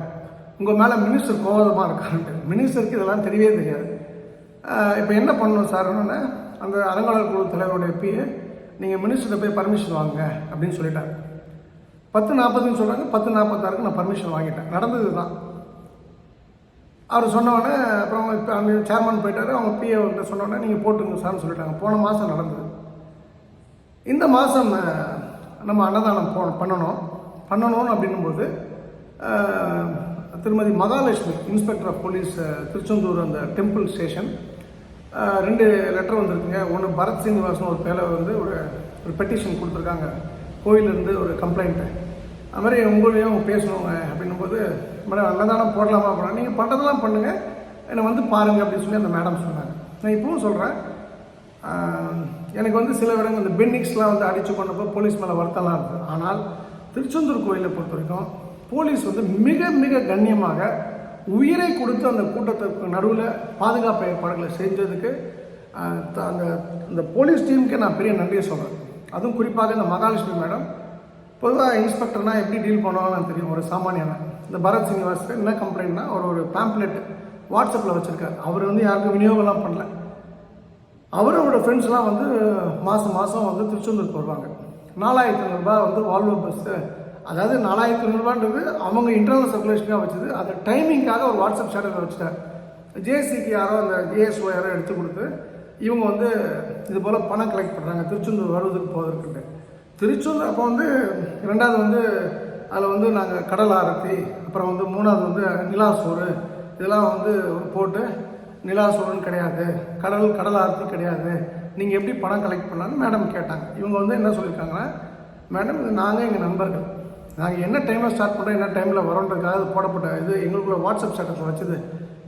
உங்கள் மேலே மினிஸ்டர் கோபமாக இருக்கான்ட்டு. மினிஸ்டருக்கு இதெல்லாம் தெரியவே தெரியாது. இப்போ என்ன பண்ணணும் சார்னு அந்த அறங்காவலர் குழு தலைவருடைய பிஏ நீங்கள் மினிஸ்டர்கிட்ட போய் பர்மிஷன் வாங்குங்க அப்படின்னு சொல்லிட்டாங்க. 10:40ன்னு சொல்கிறாங்க. 10:46க்கு நான் பர்மிஷன் வாங்கிட்டேன். நடந்தது தான். அவர் சொன்னோடனே அப்புறம் இப்போ அந்த சேர்மன் போயிட்டார். அவங்க பிஏ அவர்கிட்ட சொன்னோடனே நீங்கள் போட்டுங்க சார்னு சொல்லிட்டாங்க. போன மாதம் நடந்தது. இந்த மாதம் நம்ம அன்னதானம் பண்ணணும் அப்படின்னும்போது திருமதி Mahalakshmi inspector of police Tiruchendur அந்த டெம்பிள் ஸ்டேஷன் 2 லெட்டர் வந்திருக்குங்க. ஒன்று பரத் சீனிவாசன் ஒரு பேரை வந்து ஒரு பெட்டிஷன் கொடுத்துருக்காங்க, கோயிலேருந்து ஒரு கம்ப்ளைண்ட்டு. அது மாதிரி உங்களையும் அவங்க பேசணுங்க அப்படின்னும்போது மேடம் அன்னதானம் போடலாமா அப்படின்னா நீங்கள் பண்ணுறதெல்லாம் பண்ணுங்கள், என்னை வந்து பாருங்கள் அப்படின்னு சொல்லி அந்த மேடம் சொன்னாங்க. நான் இப்பவும் சொல்கிறேன், எனக்கு வந்து சில இடங்கள் இந்த பென்னிக்ஸ்லாம் வந்து அடித்து கொண்டப்போ போலீஸ் மேலே வருத்தம்லாம் இருக்குது. ஆனால் திருச்செந்தூர் கோயிலை பொறுத்த வரைக்கும் போலீஸ் வந்து மிக மிக கண்ணியமாக உயிரை கொடுத்து அந்த கூட்டத்துக்கு நடுவில் பாதுகாப்பு ஏற்பாடுகளை செஞ்சதுக்கு அந்த போலீஸ் டீமுக்கே நான் பெரிய நன்றியை சொல்கிறேன். அதுவும் குறிப்பாக இந்த மகாலட்சுமி மேடம். பொதுவாக இன்ஸ்பெக்டர்னால் எப்படி டீல் பண்ணுவாங்கன்னு தெரியும் ஒரு சாமானியான. இந்த பரத் சீனிவாஸ்க்கு என்ன கம்ப்ளைண்ட்னா அவர் ஒரு பேம்ப்ளெட் வாட்ஸ்அப்பில் வச்சுருக்காரு. அவர் வந்து யாருக்கும் விநியோகம்லாம் பண்ணல. அவரோட ஃப்ரெண்ட்ஸ்லாம் வந்து மாதம் வந்து திருச்செந்தூருக்கு வருவாங்க. 4500 ரூபாய் வந்து வால்வோ பஸ்ஸு, அதாவது 4500 ரூபான்றது அவங்க இன்டர்னல் சர்க்குலேஷனாக வச்சது. அந்த டைமிங்காக ஒரு வாட்ஸ்அப் சேனலில் வச்சுட்டார். ஜேசிக்கு யாரோ அந்த ஏஎஸ்ஓ யாரோ எடுத்து கொடுத்து இவங்க வந்து இது போல் பணம் கலெக்ட் பண்ணுறாங்க திருச்செந்தூர் வருவதுக்கு போவதற்குண்டு. திருச்செந்தூர் அப்போ வந்து 2வது வந்து அதில் வந்து நாங்கள் கடல் ஆரத்தி, அப்புறம் வந்து 3வது வந்து நிலாசோறு, இதெல்லாம் வந்து போட்டு நிலாசோறுன்னு கிடையாது, கடல் ஆரத்தி கிடையாது, நீங்கள் எப்படி பணம் கலெக்ட் பண்ணலான்னு மேடம் கேட்டாங்க. இவங்க வந்து என்ன சொல்லியிருக்காங்கன்னா, மேடம் இது நாங்கள் எங்கள் நண்பர்கள், நாங்கள் என்ன டைமில் ஸ்டார்ட் பண்ணுறோம் என்ன டைமில் வரோன்றதுக்காக அது போடப்பட்ட இது எங்களுக்குள்ள வாட்ஸ்அப் ஸ்டேட்டஸில் வச்சது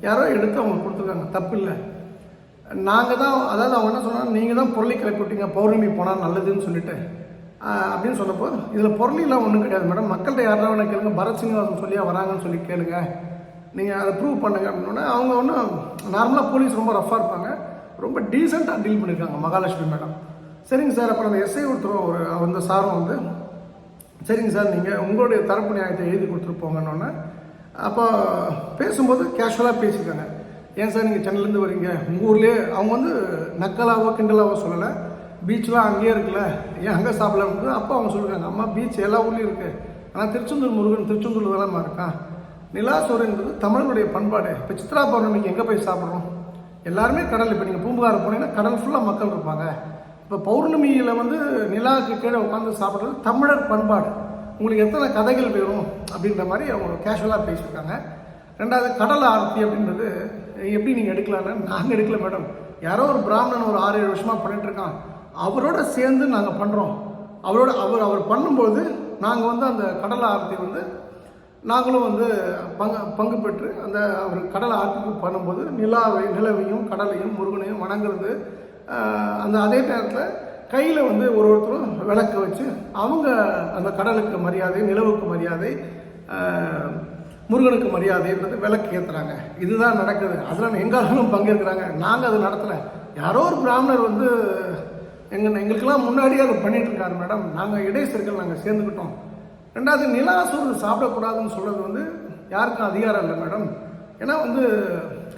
யாரோ எடுத்து அவங்க கொடுத்துருக்காங்க, தப்பு இல்லை. நாங்கள் தான், அதாவது அவங்க என்ன சொன்னாங்க, நீங்கள் தான் பொருளை கலெக்ட் விட்டீங்க, பௌர்ணமி போனால் நல்லதுன்னு சொல்லிட்டு அப்படின்னு சொன்னப்போ இதில் பொருளெலாம் ஒன்றும் கிடையாது மேடம், மக்கள்கிட்ட யாரெல்லாம் வேணா கேளுங்க, பரத் சீனிவாசன் சொல்லியா வராங்கன்னு சொல்லி கேளுங்க, நீங்கள் அதை ப்ரூவ் பண்ணுங்க அப்படின்னா அவங்க ஒன்றும் நார்மலாக போலீஸ் ரொம்ப ரஃபாக இருப்பாங்க, ரொம்ப டீசெண்டாக டீல் பண்ணியிருக்காங்க மகாலட்சுமி மேடம். சரிங்க சார். அப்புறம் அந்த எஸ்ஐ ஒருத்தரும் அந்த சாரும் வந்து சரிங்க சார் நீங்கள் உங்களுடைய தரப்பு நியாயத்தை எழுதி கொடுத்துட்டு போங்கன்னொன்னே அப்போ பேசும்போது கேஷுவலாக பேசியிருக்காங்க. ஏன் சார் நீங்கள் சென்னையிலேருந்து வரீங்க, உங்கள் ஊர்லேயே அவங்க வந்து நக்கலாவோ கிண்டலாவோ சொல்லலை, பீச்லாம் அங்கேயே இருக்குல்ல, ஏன் அங்கே சாப்பிடலாம். அப்போ அவங்க சொல்லியிருக்காங்க, அம்மா பீச் எல்லா ஊர்லேயும் இருக்குது, ஆனால் திருச்செந்தூர் முருகன் திருச்செந்தூர் வேலைமா இருக்கான். நிலாசோறுன்றது தமிழனுடைய பண்பாடு. இப்போ சித்ரா பௌர்ணமிக்கு எங்கே போய் சாப்பிட்றோம், எல்லாருமே கடல். இப்போ நீங்கள் பூம்புகார் போனீங்கன்னா கடல் ஃபுல்லாக மக்கள் இருப்பாங்க. இப்போ பௌர்ணமியில் வந்து நிலாவுக்கு கீழே உட்காந்து சாப்பிட்றது தமிழர் பண்பாடு. உங்களுக்கு எத்தனை கதைகள் வேணும் அப்படின்ற மாதிரி அவங்க கேஷுவலாக பேசியிருக்காங்க. 2வது கடல் ஆரத்தி அப்படின்றது எப்படி நீங்கள் எடுக்கலான்னு, நாங்கள் எடுக்கல மேடம், யாரோ ஒரு பிராமணன் ஒரு 6-7 வருஷமாக பண்ணிட்டுருக்கான், அவரோட சேர்ந்து நாங்கள் பண்ணுறோம். அவர் பண்ணும்போது நாங்கள் வந்து அந்த கடல் ஆரத்தி வந்து நாங்களும் வந்து பங்கு பெற்று அந்த அவர் கடல் ஆரத்திக்கு பண்ணும்போது நிலவையும் கடலையும் முருகனையும் வணங்குறது. அந்த அதே நேரத்தில் கையில் வந்து ஒருத்தரும் விளக்க வச்சு அவங்க அந்த கடலுக்கு மரியாதை, நிலவுக்கு மரியாதை, முருகனுக்கு மரியாதைன்றது விளக்கு ஏற்றுறாங்க. இதுதான் நடக்குது. அதில் எங்காலும் பங்கேற்கிறாங்க. நாங்கள் அதை நடத்தலை. யாரோ ஒரு பிராமணர் வந்து எங்களுக்கெல்லாம் முன்னாடியே அதை பண்ணிட்டு இருக்காரு மேடம், நாங்கள் இடைச்சர்கள் நாங்கள் சேர்ந்துக்கிட்டோம். 2வது நிலாசோறு சாப்பிடக்கூடாதுன்னு சொல்கிறது வந்து யாருக்கும் அதிகாரம் இல்லை மேடம். ஏன்னா வந்து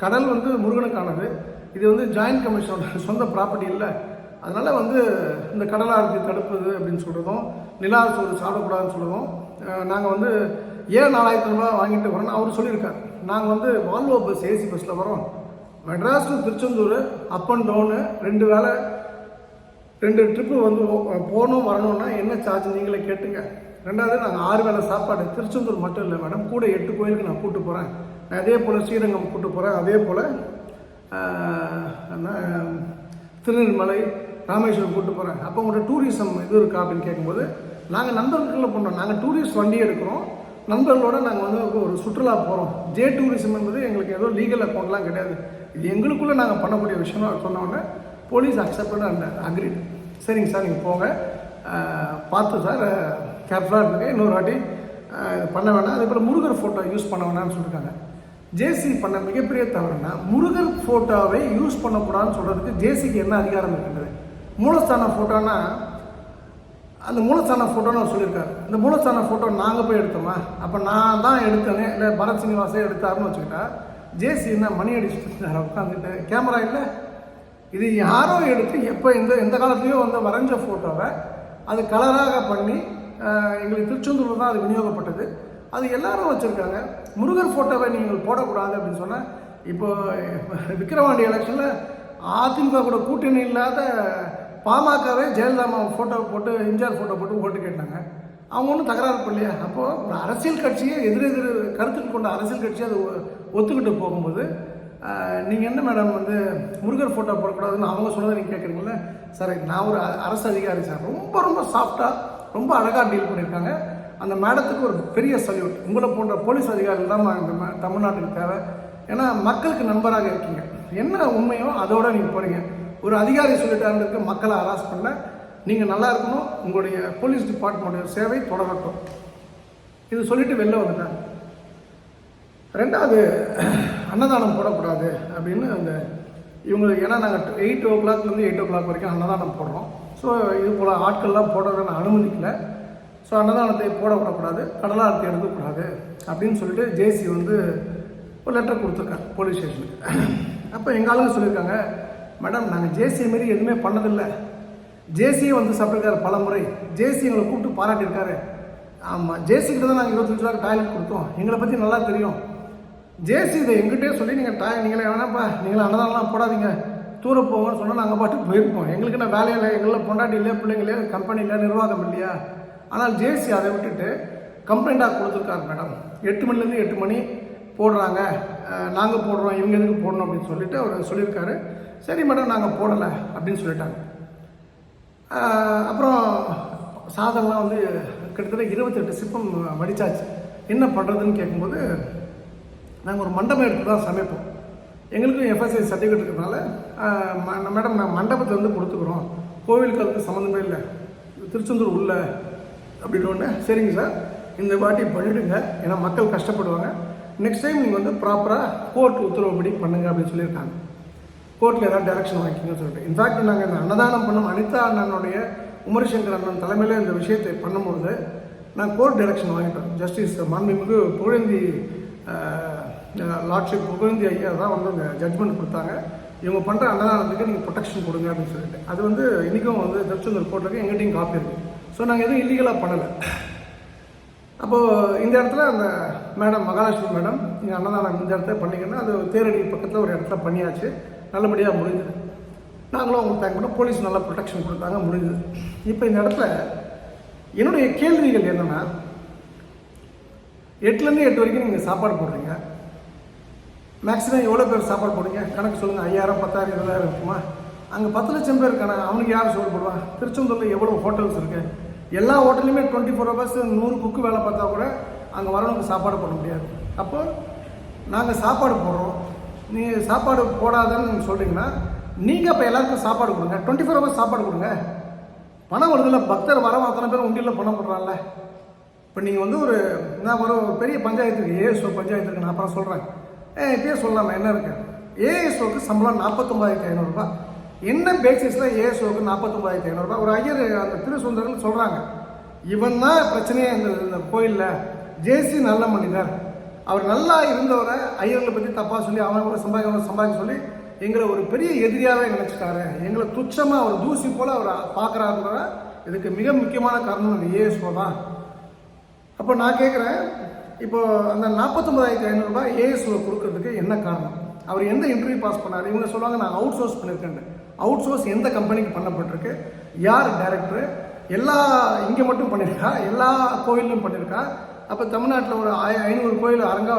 கடல் வந்து முருகனுக்கானது, இது வந்து ஜாயின்ட் கமிஷனோட சொந்த ப்ராப்பர்ட்டி இல்லை. அதனால் வந்து இந்த கடலாரத்தை தடுப்பது அப்படின்னு சொல்கிறதும், நிலாசோறு சாப்பிடக்கூடாதுன்னு சொல்கிறதும், நாங்கள் வந்து ஏன் 4000 ரூபாய் வாங்கிட்டு வரோம்னு அவர் சொல்லியிருக்கார். நாங்கள் வந்து வால்வோ பஸ் ஏசி பஸ்ஸில் வரோம், Madras to Tiruchendur up and down 2 trip வந்து போகணும் வரணும்னா என்ன சார்ஜ் நீங்களே கேட்டுங்க. 2வது நாங்கள் 6 வேளை சாப்பாடு திருச்செந்தூர் மட்டும் இல்லை மேடம், கூட 8 கோயிலுக்கு நான் கூப்பிட்டு போகிறேன். நான் அதே போல் ஸ்ரீரங்கம் கூப்பிட்டு போகிறேன், அதே போல் திருநெல்மலை ராமேஸ்வரம் கூப்பிட்டு போகிறேன். அப்போ உங்களோட டூரிசம் இது இருக்கா அப்படின்னு கேட்கும்போது நாங்கள் நண்பர்களில் பண்ணுறோம், நாங்கள் டூரிஸ்ட் வண்டி எடுக்கிறோம், நண்பர்களோடு நாங்கள் வந்து ஒரு சுற்றுலா போகிறோம். ஜே டூரிசம் என்பது எங்களுக்கு ஏதோ லீகல் அக்கௌண்ட்லாம் கிடையாது, இது எங்களுக்குள்ளே நாங்கள் பண்ணக்கூடிய விஷயம். அவர் சொன்னோடனே போலீஸ் அக்செப்டட் அண்ட் அக்ரிட். சரிங்க சார் நீங்கள் போங்க, பார்த்து சார் கேர்ஃபுல்லாக இருந்துங்க, இன்னொரு வாட்டி பண்ண வேணாம், அதே போல் முருகர் ஃபோட்டோ யூஸ் பண்ண வேணாம்னு சொல்லியிருக்காங்க. ஜேசி பண்ண மிகப்பெரிய தவறுனா முருகர் ஃபோட்டோவை யூஸ் பண்ணக்கூடாதுன்னு சொல்கிறதுக்கு ஜேசிக்கு என்ன அதிகாரம் இருக்கின்றது? மூலஸ்தான ஃபோட்டோன்னா அந்த மூலஸ்தான ஃபோட்டோன்னு அவர் சொல்லியிருக்காரு. இந்த மூலஸ்தான ஃபோட்டோ நாங்கள் போய் எடுத்தோமா? அப்போ நான் தான் எடுத்தேனே, இல்லை பரத் சீனிவாசே எடுத்தாருன்னு வச்சுக்கிட்டா ஜேசி என்ன மணி அடிச்சுட்டு உட்காந்துட்டு கேமரா இல்லை, இது யாரோ எடுத்து எப்போ எந்த காலத்துலேயோ வந்து வரைஞ்ச ஃபோட்டோவை அது கலராக பண்ணி எங்களுக்கு திருச்செந்தூரில் தான் அது விநியோகப்பட்டது, அது எல்லாரும் வச்சுருக்காங்க. முருகர் ஃபோட்டோவை நீங்கள் போடக்கூடாது அப்படின்னு சொன்னால், இப்போ விக்கிரவாண்டி எலெக்ஷனில் அதிமுக கூட கூட்டணி இல்லாத பாமகவே ஜெயலலிதா ஃபோட்டோ போட்டு எம்ஜிஆர் ஃபோட்டோ போட்டு ஓட்டு கேட்டாங்க. அவங்க ஒன்றும் தகராறு பண்ணலையா? அப்போது ஒரு அரசியல் கட்சியை எதிரெதிர் கருத்துக்கு கொண்ட அரசியல் கட்சியை அது ஒத்துக்கிட்டு போகும்போது நீங்கள் என்ன மேடம் வந்து முருகர் ஃபோட்டோ போடக்கூடாதுன்னு அவங்க சொன்னதை நீங்கள் கேட்குறீங்களே சார். நான் ஒரு அரசு அதிகாரி சார், ரொம்ப சாஃப்டாக ரொம்ப அழகாக டீல் பண்ணியிருக்காங்க. அந்த மேடத்துக்கு ஒரு பெரிய சல்யூட். உங்களை போன்ற போலீஸ் அதிகாரிகள் தான் இந்த தமிழ்நாட்டுக்கு தேவை. ஏன்னா மக்களுக்கு நண்பராக இருக்கீங்க, என்ன உண்மையோ அதோடு நீங்கள் போகிறீங்க. ஒரு அதிகாரி சொல்லிட்டாருன்னு மக்களை ஹராஸ் பண்ண நீங்கள் நல்லா இருக்கணும், உங்களுடைய போலீஸ் டிபார்ட்மெண்ட்டுடைய சேவை தொடரட்டும், இது சொல்லிட்டு வெளில வந்துட்டாங்க. ரெண்டாவது, அன்னதானம் போடக்கூடாது அப்படின்னு அந்த இவங்களுக்கு, ஏன்னா நாங்கள் 8 o'clock 8 o'clock வரைக்கும் அன்னதானம் போடுறோம். ஸோ இது போல் ஆட்கள்லாம் போடுறத நான் அனுமதிக்கலை. ஸோ அன்னதானத்தை போடக்கூடாது, கடலாரத்தை எடுக்கக்கூடாது அப்படின்னு சொல்லிட்டு ஜேசி வந்து ஒரு லெட்டர் கொடுத்துருக்காங்க போலீஸ் ஸ்டேஷனுக்கு. அப்போ எங்கள் ஆளுங்க சொல்லியிருக்காங்க, மேடம் நாங்கள் ஜேசி மாரி எதுவுமே பண்ணதில்லை, ஜேசியை வந்து சாப்பிட்ருக்காரு பல முறை, ஜேசி எங்களை கூப்பிட்டு பாராட்டியிருக்காரு. ஆமாம், ஜேசிக்கிட்ட தான் நாங்கள் 25 ரூபா டாய்லெட் கொடுத்தோம், எங்களை பற்றி நல்லா தெரியும். ஜேசி இதை எங்கிட்டே சொல்லி நீங்களே வேணாப்பா, நீங்களே அன்னதானம்லாம் போடாதீங்க, தூர போங்கன்னு சொன்னால் நாங்கள் பாட்டுக்கு போயிருப்போம். எங்களுக்கு என்ன வேலையில் எங்களில் பொண்டாட்டி இல்லையா, பிள்ளைங்களே, கம்பெனியில் நிர்வாகம் இல்லையா? ஆனால் ஜேசி அதை விட்டுட்டு கம்ப்ளைண்ட்டாக கொடுத்துருக்காரு. மேடம் 8 மணிலேருந்து 8 மணி போடுறாங்க, நாங்கள் போடுறோம், இவங்க எதுக்கு போடணும் அப்படின்னு சொல்லிட்டு அவர் சொல்லியிருக்காரு. சரி மேடம் நாங்கள் போடலை அப்படின்னு சொல்லிட்டாங்க. அப்புறம் சாதம்லாம் வந்து கிட்டத்தட்ட 28 சிப்பம் வடித்தாச்சு. என்ன பண்ணுறதுன்னு கேட்கும்போது, நாங்கள் ஒரு மண்டபம் எடுத்து தான் சமைப்போம், எங்களுக்கும் எஃப்எஸ்ஐ சர்டிஃபிகேட் இருக்கிறதுனால மேடம் நான் மண்டபத்தில் வந்து கொடுத்துக்குறோம், கோவிலுக்கு அதுக்கு சம்மந்தமே இல்லை, திருச்செந்தூர் உள்ள அப்படின்னு. சரிங்க சார், இந்த வாட்டி பண்ணிவிடுங்க, ஏன்னா மக்கள் கஷ்டப்படுவாங்க, நெக்ஸ்ட் டைம் நீங்கள் வந்து ப்ராப்பராக கோர்ட் உத்தரவுப்படி பண்ணுங்க அப்படின்னு சொல்லியிருக்காங்க. கோர்ட்டில் ஏதாவது டைரக்ஷன் வாங்கிக்கிங்கன்னு சொல்லிட்டு. இன்ஃபேக்ட் நாங்கள் இந்த அன்னதானம் பண்ணோம், அனிதா அண்ணனுடைய உமரிசங்கர் அண்ணன் தலைமையில் இந்த விஷயத்தை பண்ணும்போது நான் கோர்ட் டைரக்ஷன் வாங்கிட்டோம். ஜஸ்டிஸ் மாண்புமிகு புகழேந்தி லார்ட்ஷிப் புகழேந்தி ஐயா தான் வந்து அந்த ஜட்மெண்ட் கொடுத்தாங்க. இவங்க பண்ணுற அன்னதானத்துக்கு நீங்கள் ப்ரொடெக்ஷன் கொடுங்க அப்படின்னு சொல்லிட்டு. அது வந்து இன்றைக்கும் வந்து திருச்செந்தூர் கோர்ட்டுக்கு எங்கிட்டையும் காப்பி இருக்குது. ஸோ நாங்கள் எதுவும் இல்லீகலாக பண்ணலை. அப்போது இந்த இடத்துல அந்த மேடம் மகாலட்சுமி மேடம், நீங்கள் அன்னதானம் இந்த இடத்துல பண்ணிங்கன்னா, அது தேரடி பக்கத்தில் ஒரு இடத்துல பண்ணியாச்சு, நல்லபடியாக முடிஞ்சுது. நாங்களும் அவங்களுக்கு தேங்க் பண்ணோம், போலீஸ் நல்லா ப்ரொடெக்ஷன் கொடுத்தாங்க, முடிஞ்சுது. இப்போ இந்த இடத்துல என்னுடைய கேள்விகள் என்னென்னா, 8லேருந்து 8 வரைக்கும் நீங்கள் சாப்பாடு போடுறீங்க, மேக்ஸிமம் எவ்வளோ பேர் சாப்பாடு போடுறீங்க கணக்கு சொல்லுங்கள். 5000, 10,000, 20,000 இருக்குமா? அங்கே 10 லட்சம் பேர் இருக்காங்க, அவனுக்கு யார் சோறு போடுவான்? திருச்செந்தூரில் எவ்வளோ ஹோட்டல்ஸ் இருக்குது, எல்லா ஹோட்டல்லையுமே 24 hours 100 குக்கு வேலை பார்த்தா கூட அங்கே வரவங்களுக்கு சாப்பாடு போட முடியாது. அப்போது நாங்கள் சாப்பாடு போடுறோம், நீங்கள் சாப்பாடு போடாதன்னு நீங்கள் சொல்கிறீங்கன்னா, நீங்கள் அப்போ எல்லாருக்கும் சாப்பாடு கொடுங்க, 24 hours சாப்பாடு கொடுங்க. பணம் வருதில்ல, பக்தர் வர அத்தனை பேர் உண்டியில் பணம் போடுறான்ல. இப்போ நீங்கள் வந்து நான் ஒரு பெரிய பஞ்சாயத்து இருக்குது, ஏஎஸ்ஓ பஞ்சாயத்து இருக்குது, நான் அப்புறம் சொல்கிறேன், இப்பயே சொல்லலாமா என்ன இருக்குது? ஏஎஸ்ஓக்கு சம்பளம் 49,500 ரூபா. என்ன பேசிஸில் ஏஎஸ்ஓக்கு 49,500 ரூபா? ஒரு ஐயர் அந்த திருசுந்தரன் சொல்கிறாங்க, இவன் தான் பிரச்சனையே இந்த கோயிலில். ஜேசி நல்ல மனிதர், அவர் நல்லா இருந்தவரை ஐயர்களை பற்றி தப்பாக சொல்லி அவங்கள சம்பாதிக்க சொல்லி எங்களை ஒரு பெரிய எதிரியாகவே நினச்சிட்டாரு, எங்களை துச்சமாக ஒரு தூசி போல் அவர் பார்க்குறாருன்ற இதுக்கு மிக முக்கியமான காரணம் அந்த ஏஎஸ்ஓ தான். அப்போ நான் கேட்குறேன், இப்போது அந்த 49,500 ரூபாய் ஏஎஸ்ஓ கொடுக்கறதுக்கு என்ன காரணம்? அவர் எந்த இன்டர்வியூ பாஸ் பண்ணார்? இவங்க சொல்லுவாங்க நான் அவுட் சோர்ஸ் பண்ணியிருக்கேன். அவுட் சோர்ஸ் எந்த கம்பெனிக்கு பண்ணப்பட்டிருக்கு, யார் டைரக்டரு, எல்லா இங்கே மட்டும் பண்ணியிருக்கா, எல்லா கோயிலும் பண்ணியிருக்கா? அப்போ தமிழ்நாட்டில் ஒரு 500 கோயில் அரங்கா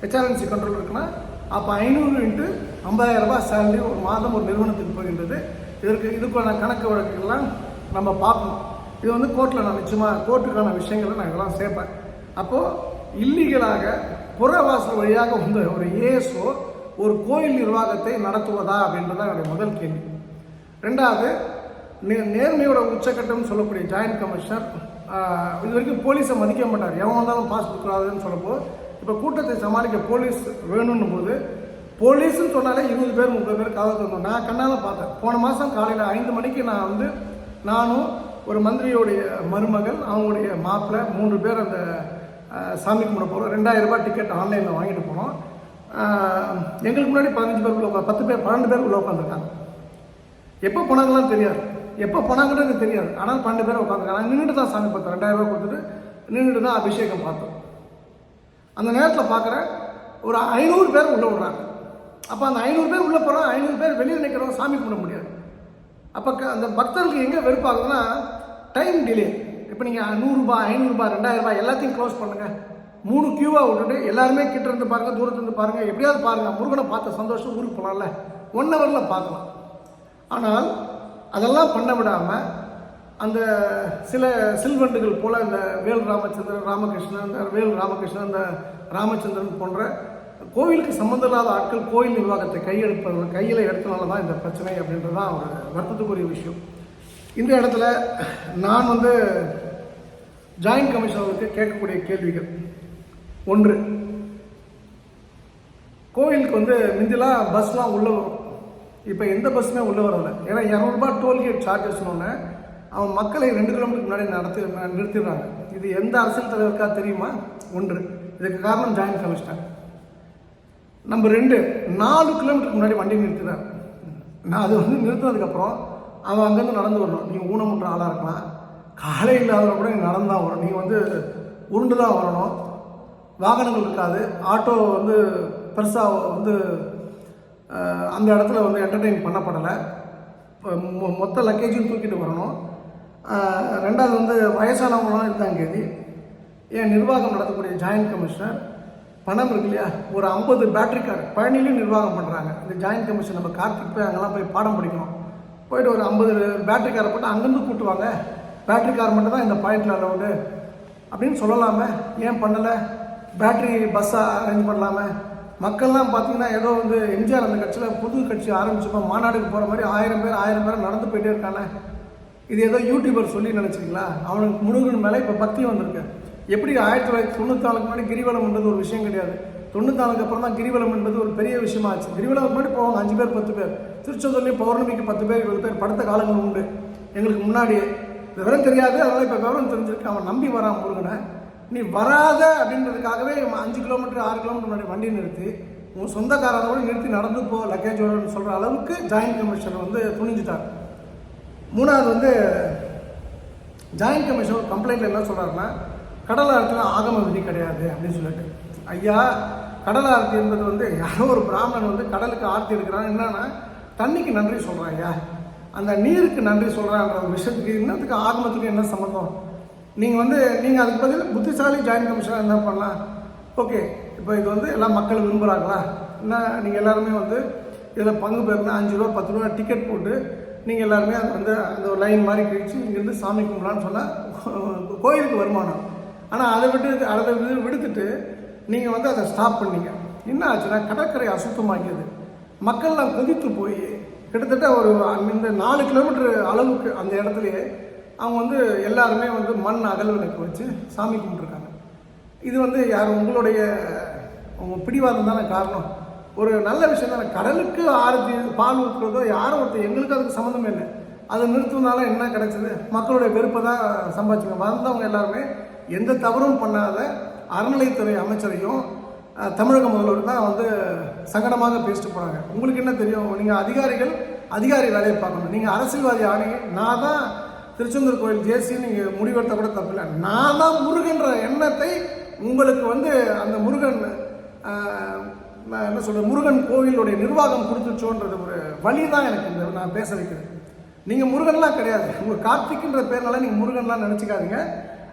ஹெச்ஆர்என்சி கண்ட்ரோல் இருக்குன்னா, அப்போ 500 × 50,000 ரூபாய் சேலரி ஒரு மாதம் ஒரு நிறுவனத்துக்கு போகின்றது. இதுக்கான கணக்கு வழக்குகள்லாம் நம்ம பார்க்கணும். இது வந்து கோர்ட்டில் நான் நிச்சயமாக கோர்ட்டுக்கான விஷயங்களை நான் இதெல்லாம் சேர்ப்பேன். அப்போது இல்லீகலாக புறவாசல் வழியாக வந்த ஒரு ஏஎஸ்ஓ ஒரு கோயில் நிர்வாகத்தை நடத்துவதா அப்படின்றது தான் என்னுடைய முதல் கேள்வி. ரெண்டாவது, நேர்மையோட உச்சக்கட்டம்னு சொல்லக்கூடிய ஜாயின்ட் கமிஷனர் இது வரைக்கும் போலீஸை மதிக்க மாட்டார். எவன் வந்தாலும் பாஸ் கொடுக்குறாதுன்னு சொல்லப்போ இப்போ கூட்டத்தை சமாளிக்க போலீஸ் வேணும்னும் போது போலீஸ்ன்னு சொன்னாலே 20 பேர் 30 பேர் கதவை திறந்தோம். நான் கண்ணால் பார்த்தேன். போன மாதம் காலையில் 5 மணிக்கு நான் வந்து நானும் ஒரு மந்திரியோடைய மருமகள் அவங்களுடைய மாப்பிள்ளை 3 பேர் அந்த சாமி கும்பிட போகிறோம். 2000 ரூபாய் டிக்கெட் ஆன்லைனில் வாங்கிட்டு போனோம். எங்களுக்கு முன்னாடி 15 பேர் உள்ள 10 பேர் 12 பேர் உள்ள உட்காந்துருக்காங்க. எப்போ போனாங்களாம் தெரியாது, எப்போ போனாங்கன்றது தெரியாது. ஆனால் 12 பேர் உட்காந்துருக்காங்க. நின்றுட்டு தான் சாமி பார்த்தோம். 2000 ரூபாய் கொடுத்துட்டு நின்றுட்டு தான் அபிஷேகம் பார்த்தோம். அந்த நேரத்தில் பார்க்குற ஒரு 500 பேர் உள்ளே விடுறாங்க. அப்போ அந்த 500 பேர் உள்ளே போகிறோம், 500 பேர் வெளியில் நிற்கிறோம், சாமி கும்பிட முடியாது. அப்போ அந்த பக்தர்களுக்கு எங்கே வெறுப்பாகுதுன்னா டைம் டிலே. இப்போ நீங்கள் 100 ரூபாய் 500 ரூபாய் 2000 ரூபாய் எல்லாத்தையும் க்ளோஸ் பண்ணுங்கள். 3 கியூவாக விட்டுட்டு எல்லாருமே கிட்ட இருந்து பாருங்கள், தூரத்துலேருந்து பாருங்கள், எப்படியாவது பாருங்கள். முருகனை பார்த்த சந்தோஷம் ஊருக்கு போகலாம்ல, 1 ஹவரில் பார்க்கலாம். ஆனால் அதெல்லாம் பண்ண விடாமல் அந்த சில சில்வண்டுகள் போல் இந்த வேல் ராமச்சந்திரன் ராமகிருஷ்ணன், இந்த வேல் ராமகிருஷ்ணன், இந்த ராமச்சந்திரன் போன்ற கோவிலுக்கு சம்மந்தம் இல்லாத ஆட்கள் கோயில் நிர்வாகத்தை கையில் எடுத்தனால தான் இந்த பிரச்சனை அப்படின்றது தான் ஒரு வருத்தத்துக்குரிய விஷயம். இந்த இடத்துல நான் வந்து ஜாயின்ட் கமிஷனருக்கு கேட்கக்கூடிய கேள்விகள்: 1, கோவிலுக்கு வந்து முந்திலாம் பஸ்லாம் உள்ளே வரும், இப்போ எந்த பஸ்ஸுமே உள்ளே வரல. ஏன்னா 200 ரூபாய் டோல்கேட் சார்ஜஸ்னு அவன் மக்களை 2 கிலோமீட்டருக்கு முன்னாடி நிறுத்திடுறாங்க. இது எந்த அரசியல் தலைவருக்கா தெரியுமா? 1, இதுக்கு காரணம் ஜாயின்ட் கமிஷனர். நம்பர் 2, 4 கிலோமீட்டருக்கு முன்னாடி வண்டி நிறுத்துறாரு. நான் அது வந்து நிறுத்தினதுக்கப்புறம் அவன் அங்கேருந்து நடந்து வரணும். நீங்கள் ஊனமுன்ற ஆளாக இருக்கலாம், காலை இல்லாதவங்க கூட நீங்கள் நடந்து தான் வரணும், நீங்கள் வந்து உருண்டு தான் வரணும், வாகனங்கள் இருக்காது, ஆட்டோ வந்து பெருசாக வந்து அந்த இடத்துல வந்து என்டர்டெயின் பண்ணப்படலை, மொத்த லக்கேஜும் தூக்கிட்டு வரணும். 2வது வந்து வயசானவங்களாம் இருந்தாங்க. கேதி ஏன் நிர்வாகம் நடத்தக்கூடிய ஜாயின்ட் கமிஷனர் பணம் இருக்கு இல்லையா, ஒரு 50 பேட்டரி கார் பழனிலையும் நிர்வாகம் பண்ணுறாங்க. இந்த ஜாயின்ட் கமிஷன் நம்ம கார்த்திக் போய் அங்கெல்லாம் போய் பாடம் படிக்கணும். போயிட்டு ஒரு 50 பேட்டரி காரை போட்டு அங்கேருந்து கூட்டுவாங்க. பேட்டரி கார் மட்டும் தான் இந்த பாயிண்டில் அலவுடு அப்படின்னு சொல்லலாமே, ஏன் பண்ணலை? பேட்டரி பஸ்ஸாக அரேஞ்ச் பண்ணலாமே. மக்கள்லாம் பார்த்தீங்கன்னா ஏதோ வந்து எம்ஜிஆர் அந்த கட்சியில் புது கட்சி ஆரம்பிச்சப்போ மாநாடுக்கு போகிற மாதிரி 1000 பேர் நடந்து போயிட்டே இருக்கானே. இது ஏதோ யூடியூபர் சொல்லி நினச்சிங்களா? அவனுக்கு முருகன் மேலே இப்போ பக்தி வந்திருக்கு. எப்படி 1994 முன்னாடி கிரிவலம் என்பது ஒரு விஷயம் கிடையாது. 94 அப்புறம் தான் கிரிவலம் என்பது ஒரு பெரிய விஷயமா ஆச்சு. கிரிவலம் முன்னாடி போவாங்க 5 பேர் 10 பேர். திருச்செந்தூர்லேயும் பௌர்ணமிக்கு 10 பேர் 20 பேர் படுத்த காலங்கள் உண்டு. எங்களுக்கு முன்னாடியே விவரம் தெரியாது, அதனால் இப்போ விவரம் தெரிஞ்சிருக்கு. அவன் நம்பி வரான் முருகனை. நீ வராத அப்படின்றதுக்காகவே 5 கிலோமீட்டர் 6 கிலோமீட்டர் முன்னாடி வண்டி நிறுத்தி உன் சொந்தக்காரனோட நிறுத்தி நடந்து போ லக்கேஜோடு சொல்கிற அளவுக்கு ஜாயின்ட் கமிஷனர் வந்து துணிஞ்சிட்டார். 3வது வந்து ஜாயின்ட் கமிஷனர் கம்ப்ளைண்ட்டில் என்ன சொல்கிறாருன்னா, கடல் ஆரத்தில் ஆகம விதி கிடையாது அப்படின்னு சொல்லிட்டு. ஐயா, கடல் ஆரத்தி என்பது வந்து யாரோ ஒரு பிராமணன் வந்து கடலுக்கு ஆர்த்தி எடுக்கிறான். என்னன்னா தண்ணிக்கு நன்றி சொல்கிறான். ஐயா, அந்த நீருக்கு நன்றி சொல்கிறான்ற ஒரு விஷயத்துக்கு இன்னத்துக்கு ஆகமத்துக்கு என்ன சம்மந்தம்? நீங்கள் அதுக்கு பதில் புத்திசாலி ஜாயின்ட் கமிஷனர் என்ன பண்ணலாம்? ஓகே, இப்போ இது வந்து எல்லாம் மக்கள் விரும்புகிறாங்களா? என்ன நீங்கள் எல்லாருமே வந்து இதில் பங்கு பெறுனா 5 ரூபா 10 ரூபா டிக்கெட் போட்டு நீங்கள் எல்லாருமே அது வந்து அந்த ஒரு லைன் மாதிரி கழிச்சு இங்கேருந்து சாமி கும்பிடலான்னு சொன்னால் கோயிலுக்கு வருமானம். ஆனால் அதை விடுத்துட்டு நீங்கள் வந்து அதை ஸ்டாப் பண்ணீங்க. என்ன ஆச்சுன்னா கடற்கரை அசுத்தமாக்கியது. மக்கள்லாம் கொதித்து போய் கிட்டத்தட்ட ஒரு இந்த 4 கிலோமீட்டர் அளவுக்கு அந்த இடத்துலையே அவங்க வந்து எல்லாருமே வந்து மண் அகல் விளக்கு வச்சு சாமி கும்பிட்ருக்காங்க. இது வந்து யார் உங்களுடைய பிடிவாதம் தானே காரணம்? ஒரு நல்ல விஷயம் தானே. கடலுக்கு ஆரத்தி பால் ஊற்றுறதோ யாரும் ஒருத்தர் எங்களுக்கு அதுக்கு சம்மந்தமே இல்லை. அதை நிறுத்தினால என்ன கிடைச்சது? மக்களுடைய வெறுப்பை தான் சம்பாதிச்சுங்க. வந்தவங்க எல்லாருமே எந்த தவறும் பண்ணாத அறநிலைத்துறை அமைச்சரையும் தமிழக முதல்வர் தான் வந்து சங்கடமாக பேசிட்டு போகிறாங்க. உங்களுக்கு என்ன தெரியும்? நீங்கள் அதிகாரி வேலையை பார்க்கணும். நீங்கள் அரசியல்வாதி ஆனீங்க. நான் தான் திருச்செந்தூர் கோயில் ஜேசின்னு நீங்கள் முடிவெடுத்த கூட தப்பில்லை. நான் தான் முருகன்ற எண்ணத்தை உங்களுக்கு வந்து அந்த முருகன் என்ன சொல்கிறது, முருகன் கோவிலுடைய நிர்வாகம் கொடுத்துச்சோன்றது ஒரு வழி தான் எனக்கு இந்த நான் பேச வைக்கிறேன். நீங்கள் முருகன்லாம் கிடையாது. உங்கள் கார்த்திக்ன்ற பேர்னால நீங்கள் முருகன்லாம் நினச்சிக்காதீங்க.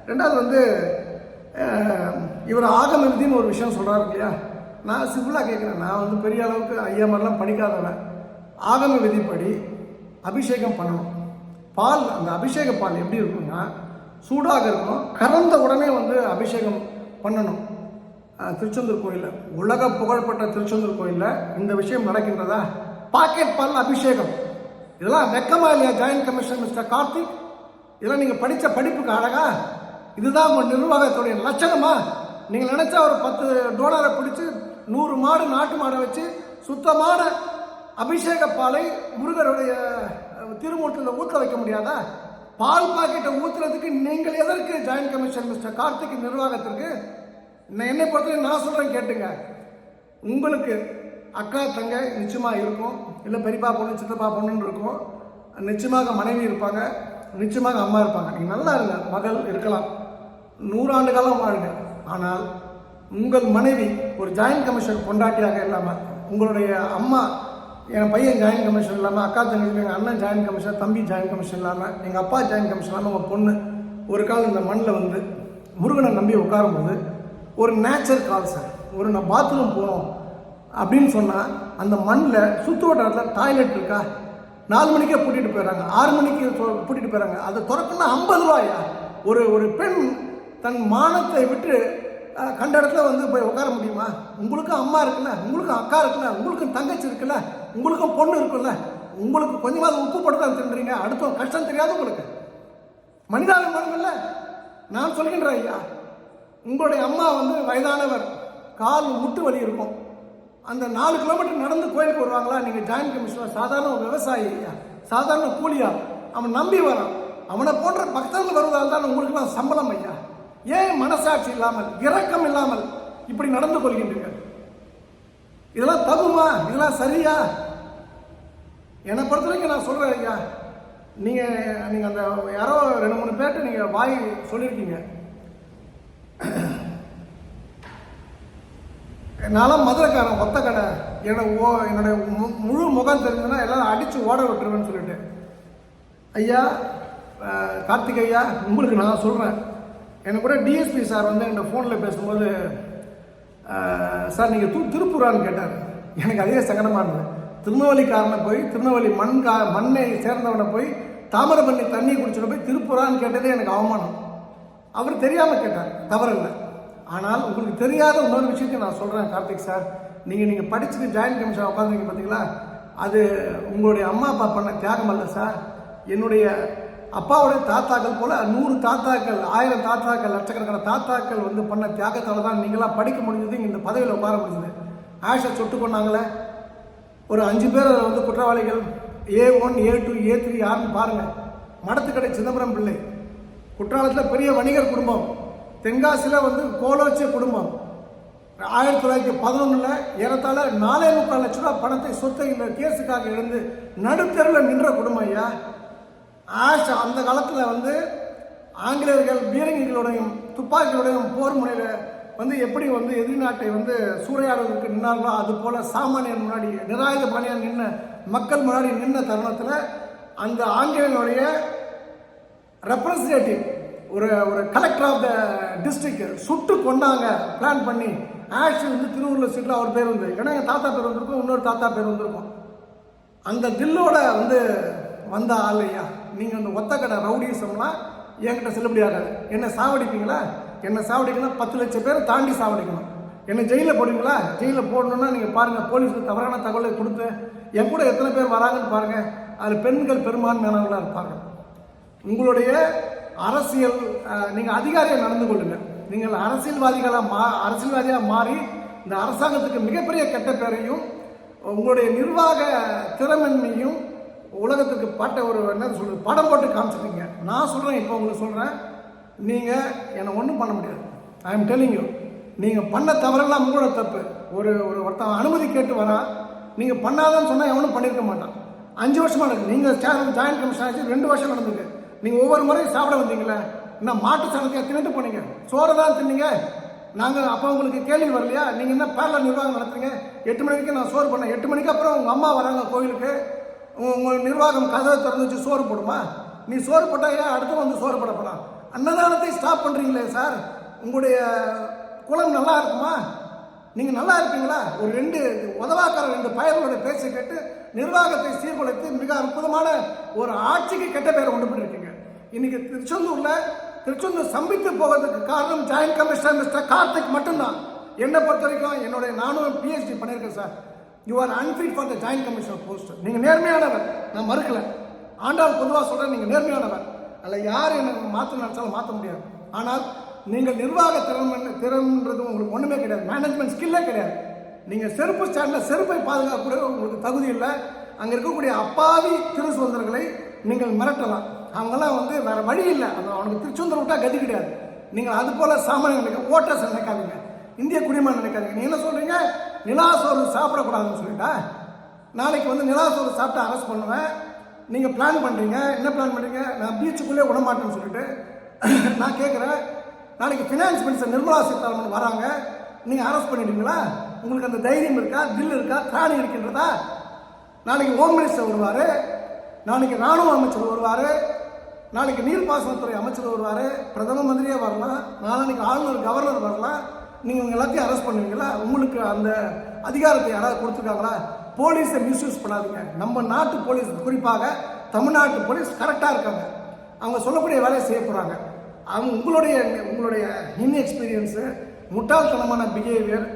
2வது வந்து இவர் ஆகம விதின்னு ஒரு விஷயம் சொல்கிறாரு இல்லையா? நான் சிம்பிளாக கேட்குறேன். நான் வந்து பெரிய அளவுக்கு ஐயா மாதிரிலாம் படிக்காதவன். ஆகம விதிப்படி அபிஷேகம் பண்ணணும். பால், அந்த அபிஷேக பால் எப்படி இருக்குன்னா சூடாக இருக்கணும், கறந்த உடனே வந்து அபிஷேகம் பண்ணணும். திருச்செந்தூர் கோயிலில், உலக புகழ்பெற்ற திருச்செந்தூர் கோயிலில் இந்த விஷயம் நடக்கின்றதா? பாக்கெட் பால் அபிஷேகம். இதெல்லாம் வெக்கமா இல்லையா ஜாயின்ட் கமிஷன் மிஸ்டர் கார்த்திக்? இதெல்லாம் நீங்கள் படித்த படிப்புக்கு அழகா? இதுதான் உங்கள் நிர்வாகத்துடைய லட்சணமா? நீங்கள் நினச்சா ஒரு 10 டோலரை பிடிச்சி 100 மாடு நாட்டு மாடை வச்சு சுத்தமான அபிஷேக பாலை முருகருடைய திருமூர்த்தியில் ஊற்ற வைக்க முடியாதா? பால் பாக்கெட்டை ஊற்றுறதுக்கு நீங்கள் எதற்கு ஜாயின்ட் கமிஷன் மிஸ்டர் கார்த்திக் நிர்வாகத்திற்கு? என்னை பொறுத்தவரை நான் சொல்கிறேன் கேட்டுங்க. உங்களுக்கு அக்கா தங்க நிச்சயமாக இருக்கும், இல்லை பெரியப்பா பொண்ணு சித்தப்பா பொண்ணுன்னு இருக்கும், நிச்சயமாக மனைவி இருப்பாங்க, நிச்சயமாக அம்மா இருப்பாங்க. நீங்கள் நல்லா இருங்க, மகள் இருக்கலாம், 100 ஆண்டு காலம் வாழுங்க. ஆனால் உங்கள் மனைவி ஒரு ஜாயின்ட் கமிஷன் பொண்டாட்டியாக இல்லாமல், உங்களுடைய அம்மா என் பையன் ஜாயின்ட் கமிஷன் இல்லாமல், அக்கா தங்கச்சி எங்கள் அண்ணன் ஜாயின்ட் கமிஷன், தம்பி ஜாயின்ட் கமிஷன் இல்லாமல், எங்கள் அப்பா ஜாயின்ட் கமிஷன் இல்லாமல் உங்கள் பொண்ணு ஒரு காலம் இந்த மண்ணில் வந்து முருகனை நம்பி உட்காரும்போது ஒரு நேச்சர் கால் சார், ஒரு நான் பாத்ரூம் போகணும் அப்படின்னு சொன்னால் அந்த மண்ணில் சுற்று வட்டாரத்தில் டாய்லெட் இருக்கா? 4 மணிக்கே கூட்டிகிட்டு போயிடறாங்க, 6 மணிக்கு கூட்டிகிட்டு போயிடறாங்க. அதை திறக்கணும்னா 50 ரூபாயா? ஒரு பெண் தன் மானத்தை விட்டு கண்ட இடத்துல வந்து போய் உட்கார முடியுமா? உங்களுக்கும் அம்மா இருக்குல்ல, உங்களுக்கும் அக்கா இருக்குல்ல, உங்களுக்கும் தங்கச்சி இருக்குல்ல, உங்களுக்கும் பொண்ணு இருக்குல்ல, உங்களுக்கு கொஞ்சமாவது உப்பு போட்டு தான் தின்றீங்க. அடுத்த கஷ்டம் தெரியாது உங்களுக்கு? மனிதாபிமானம் இல்லை. நான் சொல்கின்றேன் ஐயா, உங்களுடைய அம்மா வந்து வயதானவர், கால் முட்டு வலி இருக்கும், அந்த 4 கிலோமீட்டர் நடந்து கோயிலுக்கு வருவாங்களா? நீங்கள் ஜாயின்ட் கமிஷனர் சாதாரண ஒரு விவசாயி, சாதாரண கூலியா, அவன் நம்பி வரான், அவனை போன்ற பக்தர்கள் வருவதால் தான் உங்களுக்குலாம் சம்பளம் ஐயா. ஏன் மனசாட்சி இல்லாமல், இரக்கம் இல்லாமல் இப்படி நடந்து கொள்கின்றீர்கள்? இதெல்லாம் தகுமா? இதெல்லாம் சரியா? என்னை பொறுத்த வரைக்கும் நான் சொல்கிறேன் ஐயா, நீங்கள் அந்த யாரோ 2-3 பேர்ட்டு நீங்கள் வாய் சொல்லியிருக்கீங்க. என்னால் மதுரைக்காரன் ஒத்த கடை, என்னுடைய முழு முகம் தெரிஞ்சதுன்னா எல்லாரும் அடித்து ஓட விட்டுருவேன்னு சொல்லிட்டு. ஐயா கார்த்திக் ஐயா, உங்களுக்கு நான் சொல்கிறேன், எனக்கு கூட டிஎஸ்பி சார் வந்து என்கிட்ட ஃபோனில் பேசும்போது, சார் நீங்கள் திருப்பூரான்னு கேட்டார். எனக்கு அதே சங்கடமாக இருந்தது. திருநெல்வேலிக்காரனை போய், திருநெல்வேலி மண்ணை சேர்ந்தவனை போய் தாமிரபரணி தண்ணி குடிச்சுட்டு போய் திருப்பூரான்னு கேட்டதே எனக்கு அவமானம். அவர் தெரியாமல் கேட்டார், தவறில்லை. ஆனால் உங்களுக்கு தெரியாத இன்னொரு விஷயத்தை நான் சொல்கிறேன் கார்த்திக் சார், நீங்கள் படிச்சுட்டு ஜாயின்ட் கமிஷன் உட்காந்துருக்கீங்க பார்த்தீங்களா, அது உங்களுடைய அம்மா அப்பா பண்ண தியாகம் அல்ல சார். என்னுடைய அப்பாவுடைய தாத்தாக்கள் போல் 100 தாத்தாக்கள், 1000 தாத்தாக்கள், லட்சக்கணக்கான தாத்தாக்கள் வந்து பண்ண தியாகத்தால் தான் நீங்களாம் படிக்க முடிஞ்சது, இந்த பதவியில் உட்கார முடிஞ்சது. ஆஷை சொட்டு கொண்டாங்களே, ஒரு 5 பேர் வந்து குற்றவாளிகள், A1 A2 A3 யாருன்னு பாருங்கள். மடத்துக்கடை சிதம்பரம் பிள்ளை, குற்றாலத்தில் பெரிய வணிகர் குடும்பம், தென்காசியில் வந்து கோலோச்சிய குடும்பம், 1911 ஏறத்தாழ 4.25 லட்ச ரூபா பணத்தை சொத்தை இந்த கேஸுக்காக இழந்து நடுத்தெருவில் நின்ற குடும்பம் ஐயா. ஆஷ் அந்த காலத்தில் வந்து ஆங்கிலேயர்கள் பீரங்கிகளோடையும் துப்பாக்கியோடையும் போர் முனையில் வந்து எப்படி வந்து எதிரி நாட்டை வந்து சூறையாடுவதற்கு நின்னார்களோ, அது போல் சாமானியர் முன்னாடி நிராயுத பாணியாக நின்ன மக்கள் முன்னாடி நின்ன தருணத்தில் அந்த ஆங்கிலேயனுடைய ரெப்ரஸன்டேட்டிவ், ஒரு கலெக்டர் ஆஃப் த டிஸ்ட்ரிக்ட் சுட்டு கொண்டாங்க பிளான் பண்ணி. ஆஷ் வந்து திருவள்ளூர் சீட்டில் அவர் பேர் வந்து, ஏன்னா எங்கள் தாத்தா பேர் வந்திருக்கும், இன்னொரு தாத்தா பேர் வந்திருக்கும். அந்த தில்லோட வந்து வந்த ஆள் ஐயா. நீங்கள் அந்த ஒத்த கடை ரவுடிசம்லாம் என்கிட்ட செல்லுபடி ஆகாது. என்னை சாவடிப்பீங்களா? என்னை சாவடிக்கணும் 10 லட்சம் பேர் தாண்டி சாவடிக்கணும். என்னை ஜெயிலில் போடுவீங்களா? ஜெயிலில் போடணுன்னா நீங்கள் பாருங்கள், போலீஸுக்கு தவறான தகவலை கொடுத்து என் கூட எத்தனை பேர் வராங்கன்னு பாருங்கள். அதில் பெண்கள் பெரும்பான்மையானவர்களாக இருப்பாங்க. உங்களுடைய அரசியல், நீங்கள் அதிகாரியாக நடந்து கொள்ளுங்கள். நீங்கள் அரசியல்வாதியாக மாறி இந்த அரசாங்கத்துக்கு மிகப்பெரிய கெட்ட பேரையும் உங்களுடைய நிர்வாக திறமையையும் உலகத்துக்கு ஒரு என்ன சொல்கிறது, படம் போட்டு காமிச்சிருக்கீங்க. நான் சொல்கிறேன், இப்போ உங்களுக்கு சொல்கிறேன், நீங்கள் என்னை ஒன்றும் பண்ண முடியாது. ஐ எம் டெல்லிங் யூ, நீங்கள் பண்ண தவறெல்லாம் உங்களோட தப்பு. ஒருத்தன் அனுமதி கேட்டு வரா, நீங்கள் பண்ணாதான்னு சொன்னால் எவனும் பண்ணியிருக்க மாட்டான். 5 வருஷமாக நடக்குது. நீங்கள் ஜாயின்ட் கமிஷன் ஆச்சு 2 வருஷம் நடந்துருக்கு. நீங்கள் ஒவ்வொரு முறையும் சாப்பிட வந்தீங்களே, என்ன மாட்டு சாணத்தை தின்னுட்டு போனீங்க, சோறு தான் தின்னீங்க. நாங்கள் அப்போ உங்களுக்கு கேள்வி வரலையா? நீங்கள் என்ன பேரல நிர்வாகம் நடத்துறீங்க? 8 மணிக்கு நான் சோறு பண்ணேன், 8 மணிக்கு அப்புறம் உங்கள் அம்மா வராங்க கோயிலுக்கு, உங்கள் நிர்வாகம் கதவை திறந்து வச்சு சோறு போடுமா? நீ சோறு போட்டால் ஏன் அடுத்து வந்து சோறு போட போகலாம்? அன்னதானத்தை ஸ்டாப் பண்ணுறீங்களே சார், உங்களுடைய குலம் நல்லா இருக்குமா? நீங்கள் நல்லா இருப்பீங்களா? ஒரு 2 உதவாக்கார 2 பயல்களோட பேச்சை கேட்டு நிர்வாகத்தை சீர்குலைத்து மிக அற்புதமான ஒரு ஆட்சிக்கு கெட்ட பேரை கொண்டு போயிருக்கீங்க. இன்னைக்கு திருச்செந்தூர் சம்பித்து போவதற்கு காரணம் ஜாயின்ட் கமிஷனர் மிஸ்டர் கார்த்திக் மட்டும்தான். என்னை பொறுத்த வரைக்கும் நானும் PhD பண்ணியிருக்கேன் sir. You are unfit for the joint commissioner post. நீங்கள் நேர்மையானவர், நான் மறுக்கல. ஆண்டாள் பொதுவாக சொல்கிறேன், நீங்கள் நேர்மையானவர். அதில் யார் எனக்கு மாற்ற நினச்சாலும் மாற்ற முடியாது. ஆனால் நீங்கள் நிர்வாக திறன்ன்றது உங்களுக்கு ஒன்றுமே கிடையாது. மேனேஜ்மெண்ட் ஸ்கில்லே கிடையாது. நீங்கள் செருப்பு ஸ்டாண்டில் செருப்பை பாதுகாக்க உங்களுக்கு தகுதி இல்லை. அங்கே இருக்கக்கூடிய அப்பாவி திருசுதந்திரங்களை நீங்கள் மிரட்டலாம். அவங்கெல்லாம் வேற வழி இல்லை. அவனுக்கு திருச்செந்தூர் விட்டா கதி கிடையாது. நீங்கள் அது போல சாமானிய ஓட்டர்ஸ் நினைக்காதீங்க, இந்திய குடிமகன் நினைக்காதீங்க. நீ என்ன சொல்றீங்க, நிலாசோறு சாப்பிடக்கூடாதுன்னு சொல்லிட்டா, நாளைக்கு நிலாசோறு சாப்பிட்டு அரெஸ்ட் பண்ணுவேன். நீங்கள் பிளான் பண்ணுறீங்க. என்ன பிளான் பண்ணுறீங்க? நான் பீச்சுக்குள்ளே விடமாட்டேன்னு சொல்லிட்டு நான் கேட்குறேன், நாளைக்கு ஃபினான்ஸ் மினிஸ்டர் நிர்மலா சீதாராமன் வராங்க, நீங்கள் அரெஸ்ட் பண்ணிடுவீங்களா? உங்களுக்கு அந்த தைரியம் இருக்கா, தில் இருக்கா, திராணி இருக்கின்றதா? நாளைக்கு ஹோம் மினிஸ்டர் வருவார், நாளைக்கு ராணுவ அமைச்சர் வருவார், நாளைக்கு நீர்ப்பாசனத்துறை அமைச்சர் வருவார், பிரதம மந்திரியே வரலாம், நாளைக்கு ஆளுநர் கவர்னர் வரலாம். நீங்கள் எல்லாத்தையும் அரெஸ்ட் பண்ணுவீங்களா? உங்களுக்கு அந்த அதிகாரத்தை யாராவது கொடுத்துருக்காங்களா? போலீஸை மிஸ்யூஸ் பண்ணாதீங்க. நம்ம நாட்டு போலீஸ், குறிப்பாக தமிழ்நாட்டு போலீஸ் கரெக்டாக இருக்காங்க. அவங்க சொல்லக்கூடிய வேலையை செய்ய போகிறாங்க. அவங்க உங்களுடைய இன்எக்ஸ்பீரியன்ஸு, முட்டாள்தனமான பிஹேவியர்,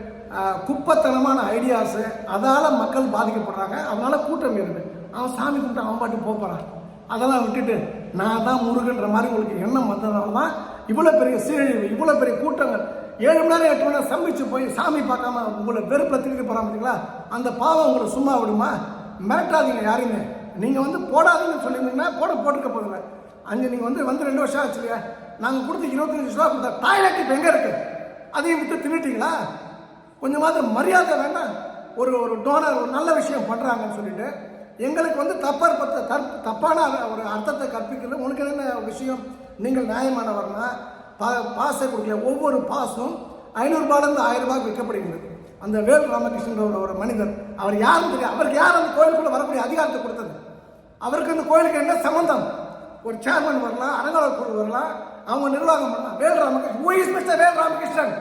குப்பத்தனமான ஐடியாஸு, அதால் மக்கள் பாதிக்கப்படுறாங்க. அதனால் கூட்டம் ஏறுது. அவன் சாமி கும்பிட்டு அவன் பாட்டு போகிறான். அதெல்லாம் விட்டுட்டு நான் தான் முருகன்ற மாதிரி உங்களுக்கு எண்ணம் வந்ததுனால தான் இவ்வளோ பெரிய சீரழிவு, இவ்வளோ பெரிய கூட்டங்கள். 7 மணி நேரம் 8 மணி நேரம் சமைச்சு போய் சாமி பார்க்காம உங்களை வெறுப்பில் திருப்பி போகிறாங்க பார்த்தீங்களா? அந்த பாவம் உங்களை சும்மா விடுமா? மிரட்டாதீங்க யாரையுமே. நீங்கள் போடாதீங்கன்னு சொல்லியிருந்தீங்கன்னா போட்டுக்க போதில்லை. அங்கே நீங்கள் வந்து 2 வருஷம் ஆச்சு இல்லையா? நாங்கள் கொடுத்து 25 லட்ச ரூபா கொடுத்தா டாய்லெட் இப்போ எங்கே இருக்குது? அதையும் விட்டு தின்னுட்டீங்களா? கொஞ்சமாவது மரியாதை வேண்டாம். ஒரு டோனர் ஒரு நல்ல விஷயம் பண்ணுறாங்கன்னு சொல்லிட்டு எங்களுக்கு தப்பான ஒரு அர்த்தத்தை கற்பிக்கிறது. உனக்கு என்ன விஷயம்? நீங்கள் நியாயமானவர்னா பாஸை கொடுக்கல. ஒவ்வொரு பாஸும் 500 ரூபாயிலிருந்து 1000 ரூபாய்க்கு விற்கப்படுகிறது. அந்த வேல் ராமகிருஷ்ணன் ஒரு மனிதர், அவர் யாரும் தெரியாது. அவருக்கு யார் அந்த கோயிலுக்குள்ள வரக்கூடிய அதிகாரத்தை கொடுத்தது? அவருக்கு அந்த கோயிலுக்கு என்ன சம்பந்தம்? ஒரு சேர்மன் வரலாம், அறங்காவலர் குழு வரலாம், அவங்க நிர்வாகம் பண்ணலாம். வேல் ராமகிருஷ்ணன், ஹூ இஸ் மிஸ்டர் வேல் ராமகிருஷ்ணன்?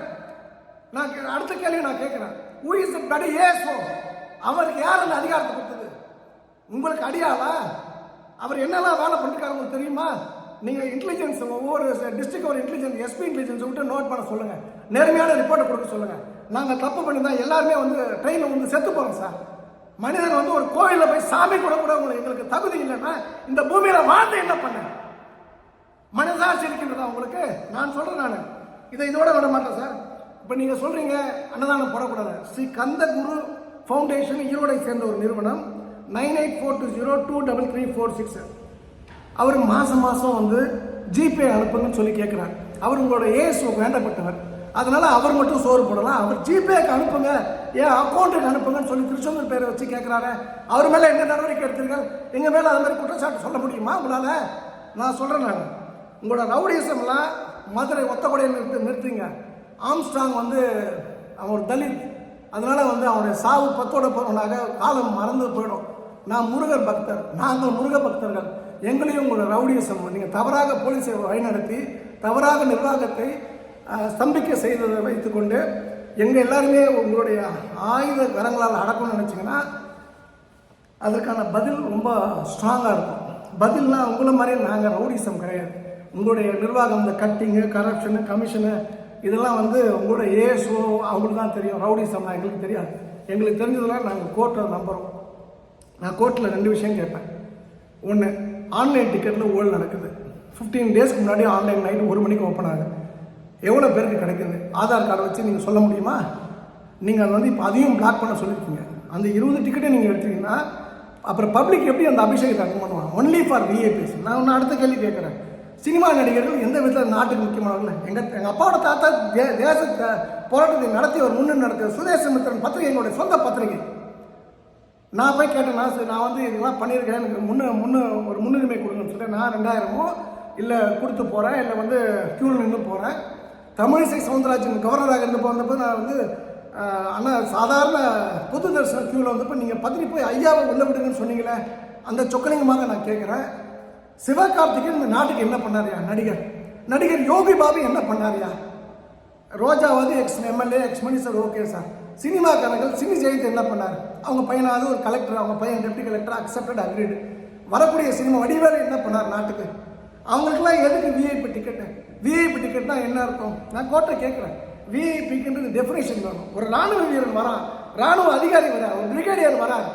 நான் அடுத்த கேள்வி நான் கேட்கிறேன், ஹூ இஸ் படி ஏசோ? அவருக்கு யார் அந்த அதிகாரத்தை கொடுத்தது? உங்களுக்கு அடியாவா? அவர் என்னெல்லாம் வேலை பண்ணிருக்காரு உங்களுக்கு தெரியுமா? நீங்கள் இன்டெலிஜென்ஸ், ஒவ்வொரு டிஸ்ட்ரிக்ட் ஒரு இன்டெலிஜென்ஸ், எஸ்பி இன்டெலிஜென்ஸ் விட்டு நோட் பண்ண சொல்லுங்கள், நேர்மையான ரிப்போர்ட்டை கொடுக்க சொல்லுங்கள். நாங்கள் தப்பு பண்ணியிருந்தா எல்லாருமே ட்ரெயினில் செத்து போகிறோம் சார். மனிதன் ஒரு கோயிலில் போய் சாமி கூட எங்களுக்கு தகுதி இல்லைன்னா இந்த பூமியில் வாழ்ந்து என்ன பண்ண? மனசாட்சி இருக்கின்றதா உங்களுக்கு? நான் சொல்கிறேன், இதோட விட மாட்டேன் சார். இப்போ நீங்கள் சொல்கிறீங்க அன்னதானம் போடக்கூடாது. ஸ்ரீ கந்த குரு ஃபவுண்டேஷன் ஈரோடை சேர்ந்த ஒரு நிறுவனம், 9842023346. அவர் மாதம் ஜிபே அனுப்புங்கன்னு சொல்லி கேட்குறாரு. அவர் உங்களோட ஏஎஸ்ஓ வேண்டப்பட்டவர், அதனால் அவர் மட்டும் சோறு போடலாம். அவர் ஜிபேக்கு அனுப்புங்க, ஏன் அக்கௌண்ட்டுக்கு அனுப்புங்கன்னு சொல்லி திருச்செந்தூர் பேரை வச்சு கேட்குறாரு. அவர் மேலே என்ன நடவடிக்கை எடுத்திருக்காரு? எங்கள் மேலே அது மாதிரி குற்றச்சாட்டு சொல்ல முடியுமா உங்களால்? நான் சொல்கிறேன், உங்களோட ரவுடிசம்லாம் மதுரை ஒத்தக்கொடையை நிறுத்துங்க. ஆம்ஸ்ட்ராங் அவன் ஒரு தலித், அதனால் அவனுடைய சாவு 10ஓட போனவனாக காலம் மறந்து போயிடும். நான் முருகர் பக்தர், நாங்கள் முருக பக்தர்கள். எங்களையும் உங்களோட ரவுடிசம், நீங்கள் தவறாக போலீஸை வழிநடத்தி தவறாக நிர்வாகத்தை ஸ்தம்பிக்க செய்ததை வைத்துக்கொண்டு எங்கள் எல்லாருமே உங்களுடைய ஆயுத கரங்களால் அடக்கணும்னு நினச்சிங்கன்னா அதற்கான பதில் ரொம்ப ஸ்ட்ராங்காக இருக்கும். பதில்னா உங்களை மாதிரி நாங்கள் ரவுடிசம் கிடையாது. உங்களுடைய நிர்வாகம், இந்த கட்டிங்கு, கரப்ஷனு, கமிஷனு, இதெல்லாம் உங்களோட ஏஎஸ்ஓ அவங்களுக்கு தான் தெரியும். ரவுடிசம்னா எங்களுக்கு தெரியாது. எங்களுக்கு தெரிஞ்சதெல்லாம் நாங்கள் கோர்ட்டை நம்புகிறோம். நான் கோர்ட்டில் 2 விஷயம் கேட்பேன். ஒன்று, ஆன்லைன் டிக்கெட்டில் ஊழல் நடக்குது. 15 டேஸ்க்கு முன்னாடி ஆன்லைன் நைட்டு 1 மணிக்கு ஓப்பன் ஆகுது. எவ்வளோ பேருக்கு கிடைக்குது? ஆதார் கார்டை வச்சு நீங்கள் சொல்ல முடியுமா? நீங்கள் இப்போ அதையும் பிளாக் பண்ண சொல்லியிருக்கீங்க. அந்த 20 டிக்கெட்டை நீங்கள் எடுத்தீங்கன்னா அப்புறம் பப்ளிக் எப்படி அந்த அபிஷேகத்தை அட்டன் பண்ணுவாங்க? Only for VIPs. நான் ஒன்று அடுத்த கேள்வி கேட்குறேன். சினிமா நடிகர்கள் எந்த விதத்தில் நாட்டுக்கு முக்கியமானவர்கள்? எங்கள் அப்பாவோட தாத்தா தேச போராட்டத்தை நடத்தி ஒரு நடத்திய சுதேசமித்திரன் பத்திரிகை எங்களுடைய சொந்த பத்திரிகை. நான் போய் கேட்டேன், நான் இதெல்லாம் பண்ணியிருக்கேன், எனக்கு ஒரு முன்னுரிமை கொடுங்கன்னு சொல்லிட்டு நான் 2000 இல்லை கொடுத்து போகிறேன், இல்லை க்யூவில் நின்று போகிறேன். தமிழிசை சவுந்தரராஜன் கவர்னராக இருந்து போனப்போ நான் அண்ணா சாதாரண பொது தரிசன க்யூவில் வந்தப்போ நீங்கள் பத்திரி போய் ஐயாவை உள்ள விடுங்கன்னு சொன்னீங்களே, அந்த சொக்கலிங்கமாக நான் கேட்குறேன். சிவகார்த்திகேயன் இந்த நாட்டுக்கு என்ன பண்ணாரியா? நடிகர் யோகி பாபு என்ன பண்ணாரியா? ரோஜாவது ex MLA ex minister, okay sir. சினிமாக்காரர்கள் சினி ஜெயந்த் என்ன பண்ணார்? அவங்க பையனாவது ஒரு கலெக்டர், அவங்க பையன் டெப்டி கலெக்டர், அக்செப்டட், அக்ரீடு. வரக்கூடிய சினிமா வடிவேலு என்ன பண்ணார் நாட்டுக்கு? அவங்களுக்குலாம் எதுக்கு விஐபி டிக்கெட்டு? விஐபி டிக்கெட்னா என்ன இருக்கும்? நான் கோர்ட்டை கேட்குறேன். விஐபிக்குன்றது டெஃபினேஷன் வேணும். ஒரு ராணுவ வீரன் வரான், ராணுவ அதிகாரி வரார், ஒரு பிரிகேடியர் வரார்,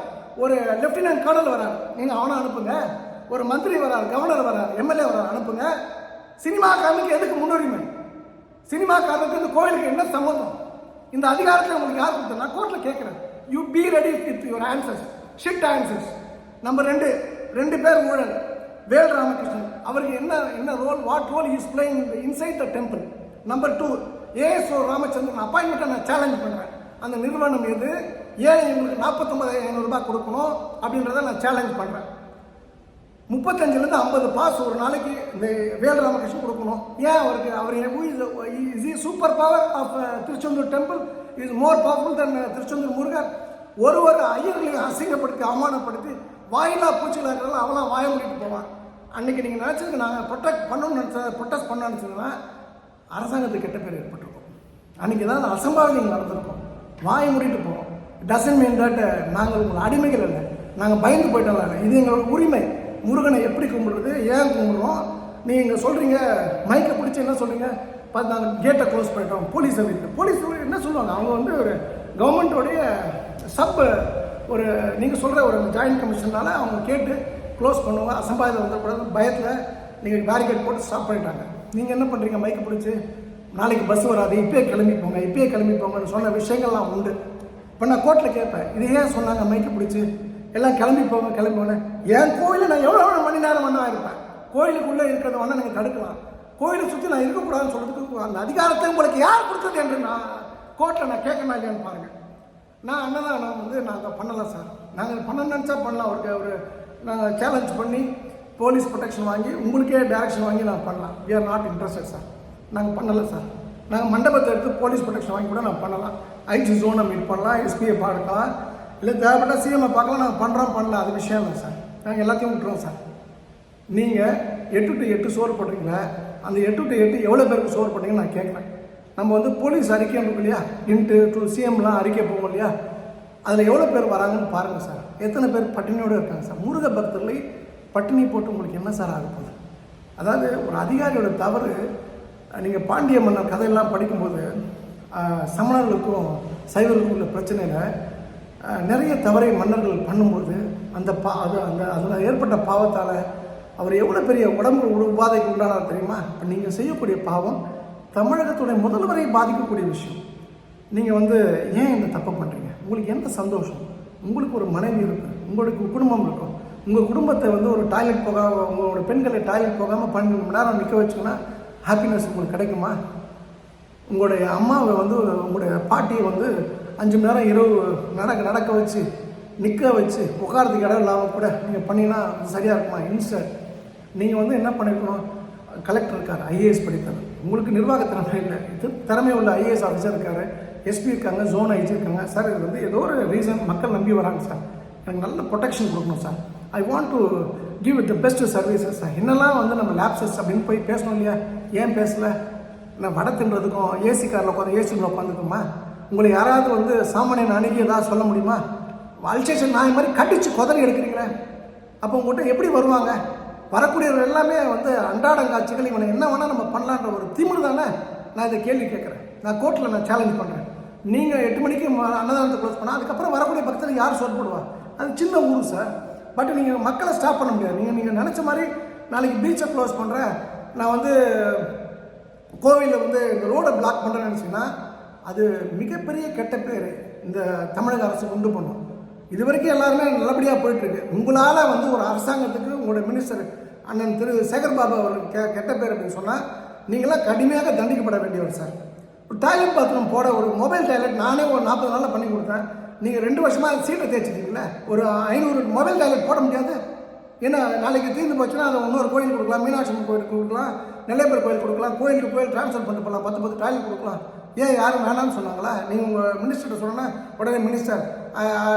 ஒரு லெப்டினன்ட் கர்னல் வரார், நீங்கள் அவனை அனுப்புங்க. ஒரு மந்திரி வரார், கவர்னர் வரார், எம்எல்ஏ வரார், அனுப்புங்க. சினிமாக்காரனுக்கு எதுக்கு முன்னுரிமை? சினிமாக்காரனுக்கு இந்த கோயிலுக்கு என்ன சம்மந்தம்? இந்த அதிகாரத்தை உங்களுக்கு யார் கொடுத்தா? நான் கோர்ட்டில் கேட்குறேன். You be ready with your answers, shit answers. Number 2, 2 பேர் ஊழல். வேல் ராமகிருஷ்ணன் அவருக்கு என்ன role, what role is playing inside the temple. Number 2, ASO Ramachandran அப்பாயின்மெண்ட்டை நான் சேலஞ்ச் பண்ணுறேன். அந்த நிறுவனம் எது, ஏன் இவங்களுக்கு 49,500 ரூபாய் கொடுக்கணும் அப்படின்றத நான் சேலஞ்ச் பண்ணுறேன். 35லேருந்து 50 பாஸ் ஒரு நாளைக்கு இந்த வேல் ராமகிருஷ்ணன் கொடுக்கணும். ஏன் அவருக்கு? அவர் super power of Thiruchendur temple is more powerful than Thiruchendur Murugar. ஒரு ஐயர்களையும் அசிங்கப்படுத்தி அவமானப்படுத்தி வாயிலா பூச்சியில் இருக்கிறதால அவெல்லாம் வாய முடிட்டு போவான். அன்றைக்கி நீங்கள் நினச்சதுக்கு நாங்கள் ப்ரொடெஸ்ட் பண்ண நினச்சதுன்னா அரசாங்கத்துக்கு கெட்ட பேர் ஏற்பட்டிருக்கும். அன்றைக்கி தான் அசம்பாவிதங்கள் நடந்திருக்கும். வாய முடிட்டு போவோம். டசன் மீன் தட் நாங்கள் உங்களை அடிமைகள் இல்லை, நாங்கள் பயந்து போயிட்டோம் இல்லை. இது எங்களோட உரிமை. முருகனை எப்படி கும்பிடுறது, ஏன் கும்பிடுறோம்? நீங்கள் சொல்கிறீங்க மைக்கை பிடிச்சி என்ன சொல்கிறீங்க? நாங்கள் கேட்டை க்ளோஸ் பண்ணிட்டோம், போலீஸை வீட்டு. போலீஸ் என்ன சொல்லுவாங்க? அவங்க வந்து ஒரு கவர்மெண்ட்டோடைய ஒரு நீங்கள் சொல்கிற ஒரு ஜாயின்ட் கமிஷனால் அவங்க கேட்டு க்ளோஸ் பண்ணுவாங்க. அசம்பாவிதம் வந்துடக்கூடாது பயத்தில் நீங்கள் பேரிகேட் போட்டு ஸ்டாப் பண்ணிட்டாங்க. நீங்கள் என்ன பண்ணுறீங்க? மைக்கை பிடிச்சி நாளைக்கு பஸ் வராது, இப்பயே கிளம்பி போங்கன்னு சொன்ன விஷயங்கள்லாம் உண்டு. இப்போ நான் கோர்ட்டில் கேட்பேன், இது ஏன் சொன்னாங்க மைக்கை பிடிச்சி எல்லாம் கிளம்பி போங்க? என் கோயிலில் நான் எவ்வளோ மணி நேரம் வேணா இருப்பேன். கோயிலுக்குள்ளே இருக்கிறத வேணால் நீங்கள் தடுக்கலாம். கோயிலை சுற்றி நான் இருக்கக்கூடாதுன்னு சொல்கிறதுக்கு அந்த அதிகாரத்தை உங்களுக்கு யார் கொடுத்தது என்று நான் கோர்ட்டில் நான் கேட்கணும் இல்லையான்னு பாருங்கள். நான் நாங்கள் பண்ணலாம் சார், நாங்கள் பண்ண நினச்சா பண்ணலாம். நாங்கள் சேலஞ்ச் பண்ணி போலீஸ் ப்ரொடெக்ஷன் வாங்கி உங்களுக்கே டைரக்ஷன் வாங்கி நான் பண்ணலாம். We are not interested sir. நாங்கள் பண்ணலை சார். நாங்கள் மண்டபத்தை எடுத்து போலீஸ் ப்ரொடெக்ஷன் வாங்கி கூட நான் பண்ணலாம். ஐஜி ஜோனை மீட் பண்ணலாம், எஸ்பியை பார்க்கலாம், இல்லை தேவைப்பட்ட சிஎம்ஐ பார்க்கலாம். நாங்கள் பண்ணலாம், அது விஷயம் இல்லை சார். நாங்கள் எல்லாத்தையும் விட்டுருவோம் சார். நீங்கள் 8 to 8 சோறு போடுறீங்களா? அந்த 8 to 8 எவ்வளோ பேருக்கு சோறு போட்டீங்கன்னு நான் கேட்குறேன். நம்ம வந்து போலீஸ் அறிக்கை இருக்கு இல்லையா, இன்ட்டு டு சிஎம்லாம் அறிக்கை போகும் இல்லையா, அதில் எவ்வளோ பேர் வராங்கன்னு பாருங்கள் சார். எத்தனை பேர் பட்டினியோடு இருக்காங்க சார்? முருக பக்தர்களை பட்டினி போட்டு உங்களுக்கு என்ன சார் ஆக போகுது? அதாவது ஒரு அதிகாரியோட தவறு. நீங்கள் பாண்டிய மன்னர் கதையெல்லாம் படிக்கும்போது சமணர்களுக்கும் சைவர்களுக்கும் உள்ள பிரச்சனையில் நிறைய தவறை மன்னர்கள் பண்ணும்போது அதில் ஏற்பட்ட பாவத்தால் அவர் எவ்வளோ பெரிய உடம்பு உபாதைக்கு உண்டானார் தெரியுமா? இப்போ நீங்கள் செய்யக்கூடிய பாவம் தமிழகத்துடைய முதல்வரை பாதிக்கக்கூடிய விஷயம். நீங்கள் வந்து ஏன் இந்த தப்பை பண்ணுறீங்க? உங்களுக்கு என்ன சந்தோஷம்? உங்களுக்கு ஒரு மனைவி இருக்குது, உங்களுக்கு குடும்பம் இருக்கும். உங்கள் குடும்பத்தை வந்து ஒரு டாய்லெட் போகாமல், உங்களோட பெண்களை டாய்லெட் போகாமல் 12 மணி நேரம் நிற்க வச்சுங்கன்னா ஹாப்பினஸ் உங்களுக்கு கிடைக்குமா? உங்களுடைய அம்மாவை வந்து உங்களுடைய பாட்டியை வந்து 5 மணி நேரம் இரவு நடக்க வச்சு நிற்க வச்சு உட்காரத்துக்கு இடம் இல்லாமல் கூட நீங்கள் பண்ணிங்கன்னா அது சரியாக இருக்குமா? இன்ஸ்டன்ட் நீங்கள் வந்து என்ன பண்ணிருக்கணும்? கலெக்டர் இருக்கார், ஐஏஎஸ் படித்தார், உங்களுக்கு நிர்வாக திறமை இல்லை, திறமை உள்ள ஐஏஎஸ் ஆஃபீஸர் இருக்கார், எஸ்பி இருக்காங்க, ஜோன் ஐஜி இருக்காங்க. சார் இது வந்து ஏதோ ஒரு ரீசன் மக்கள் நம்பி வராங்க சார், எனக்கு நல்ல ப்ரொடெக்ஷன் கொடுக்கணும் sir, I want to give it the best services sir. என்னெல்லாம் வந்து நம்ம லேப்சஸ் அப்படின்னு போய் பேசணும் இல்லையா? ஏன் பேசலை? நான் வடை தின்றதுக்கும் ஏசி காரில் உட்காந்து ஏசியில் உட்காந்துக்குமா? உங்களை யாராவது வந்து சாமானியன் அணுகி ஏதாவது சொல்ல முடியுமா? அல்சேஷன் நாய் மாதிரி கட்டிச்சு குதறி எடுக்கிறீங்களே, அப்போ உங்கள்கிட்ட எப்படி வருவாங்க? வரக்கூடியவர்கள் எல்லாமே வந்து அன்றாடம் காட்சிகள், இவனை என்ன வேணால் நம்ம பண்ணலான்ற ஒரு திமிரு தானே. நான் இதை கேள்வி கேட்குறேன். நான் கோர்ட்டில் நான் சேலஞ்ச் பண்ணுறேன். நீங்கள் 8 மணிக்கு அன்னதானத்தை க்ளோஸ் பண்ணால் அதுக்கப்புறம் வரக்கூடிய பக்தர்கள் யார் சொல்லப்படுவா? அது சின்ன ஊர் சார். பட் நீங்கள் மக்களை ஸ்டாப் பண்ண முடியாது. நீங்கள் நினச்ச மாதிரி நாளைக்கு பீச்சை க்ளோஸ் பண்ணுறேன், நான் வந்து கோவிலில் வந்து இந்த ரோடை பிளாக் பண்ணுறேன்னு நினச்சிங்கன்னா அது மிகப்பெரிய கெட்ட பேர் இந்த தமிழக அரசு உண்டு பண்ணும். இது வரைக்கும் எல்லாருமே நல்லபடியாக போயிட்டுருக்கு. உங்களால் வந்து ஒரு அரசாங்கத்துக்கு உங்களுடைய மினிஸ்டர் அண்ணன் திரு சேகர்பாபு அவருக்கு கெட்ட பேர் அப்படின்னு சொன்னால் நீங்களாம் கடுமையாக தண்டிக்கப்பட வேண்டியவர் சார். ஒரு டாய்லெட் பாத்ரூம் போட ஒரு மொபைல் டாய்லெட் நானே ஒரு 40 நாளில் பண்ணி கொடுத்தேன். நீங்கள் 2 வருஷமாக சீட்டை தேய்ச்சிட்டீங்களே, ஒரு 500 மொபைல் டாய்லெட் போட முடியாது. ஏன்னா நாளைக்கு தீர்ந்து போச்சுன்னா அதை இன்னொரு கோயில் கொடுக்கலாம், மீனாட்சி அம்மன் கோயிலுக்கு கொடுக்கலாம், நெல்லையப்பர் கோயில் கொடுக்கலாம், கோயிலுக்கு கோயில் ட்ரான்ஸ்ஃபர் பண்ணிட்டு போகலாம், 10 டாய்லெட் கொடுக்கலாம். ஏன் யாரும் வேணாம்னு சொன்னாங்களா? நீங்கள் உங்கள் மினிஸ்டர்கிட்ட சொன்னா உடனே மினிஸ்டர்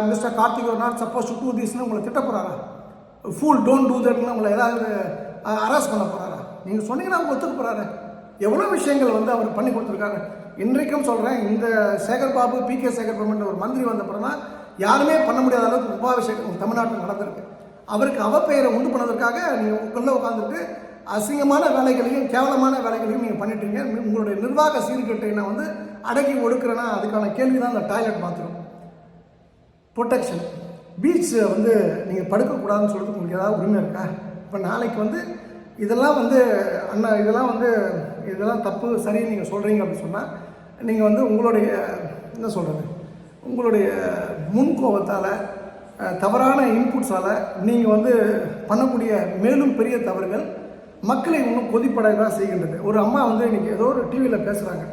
மிஸ்டர் கார்த்திக் ஒரு நாட் சப்போஸ் டு டூ திஸ்ன்னு உங்களை திட்ட போகிறாரா? ஃபுல் டோன்ட் டூ தட்னு உங்களை ஏதாவது அரெஸ்ட் பண்ண போகிறாரா? நீங்கள் சொன்னீங்கன்னா அவங்க ஒத்துக்க போகிறாரு. எவ்வளோ விஷயங்கள் வந்து அவர் பண்ணி கொடுத்துருக்காரு. இன்றைக்கும் சொல்கிறேன், இந்த சேகர் பாபு PK சேகர் பாபுன்ற ஒரு மந்திரி வந்த அப்புறம் தான் யாருமே பண்ண முடியாத அளவுக்கு கும்பாபிஷேகம் தமிழ்நாட்டில் நடந்திருக்கு. அவருக்கு அவப்பெயரை உண்டு பண்ணதற்காக நீங்கள் உள்ள உட்காந்துட்டு அசிங்கமான வேலைகளையும் கேவலமான வேலைகளையும் நீங்கள் பண்ணிட்டீங்க. உங்களுடைய நிர்வாக சீர்கேட்டை நான் வந்து அடக்கி ஒடுக்குறேன்னா அதுக்கான கேள்வி தான் இந்த டாய்லெட் பாத்ரூம் ப்ரொடெக்ஷன். பீச் வந்து நீங்கள் படுக்கக்கூடாதுன்னு சொல்லிட்டு உங்களுக்கு ஏதாவது உரிமை இருக்கா? இப்போ நாளைக்கு வந்து இதெல்லாம் வந்து அண்ணா இதெல்லாம் தப்பு சரின்னு நீங்கள் சொல்கிறீங்க அப்படின்னு சொன்னால் நீங்கள் வந்து உங்களுடைய என்ன சொல்கிறது, உங்களுடைய முன்கோபத்தால் தவறான இன்புட்ஸால் நீங்கள் வந்து பண்ணக்கூடிய மேலும் பெரிய தவறுகள் மக்களை இன்னும் கொதிப்படையாக செய்கின்றது. ஒரு அம்மா வந்து இன்றைக்கி ஏதோ ஒரு டிவியில் பேசுகிறாங்க,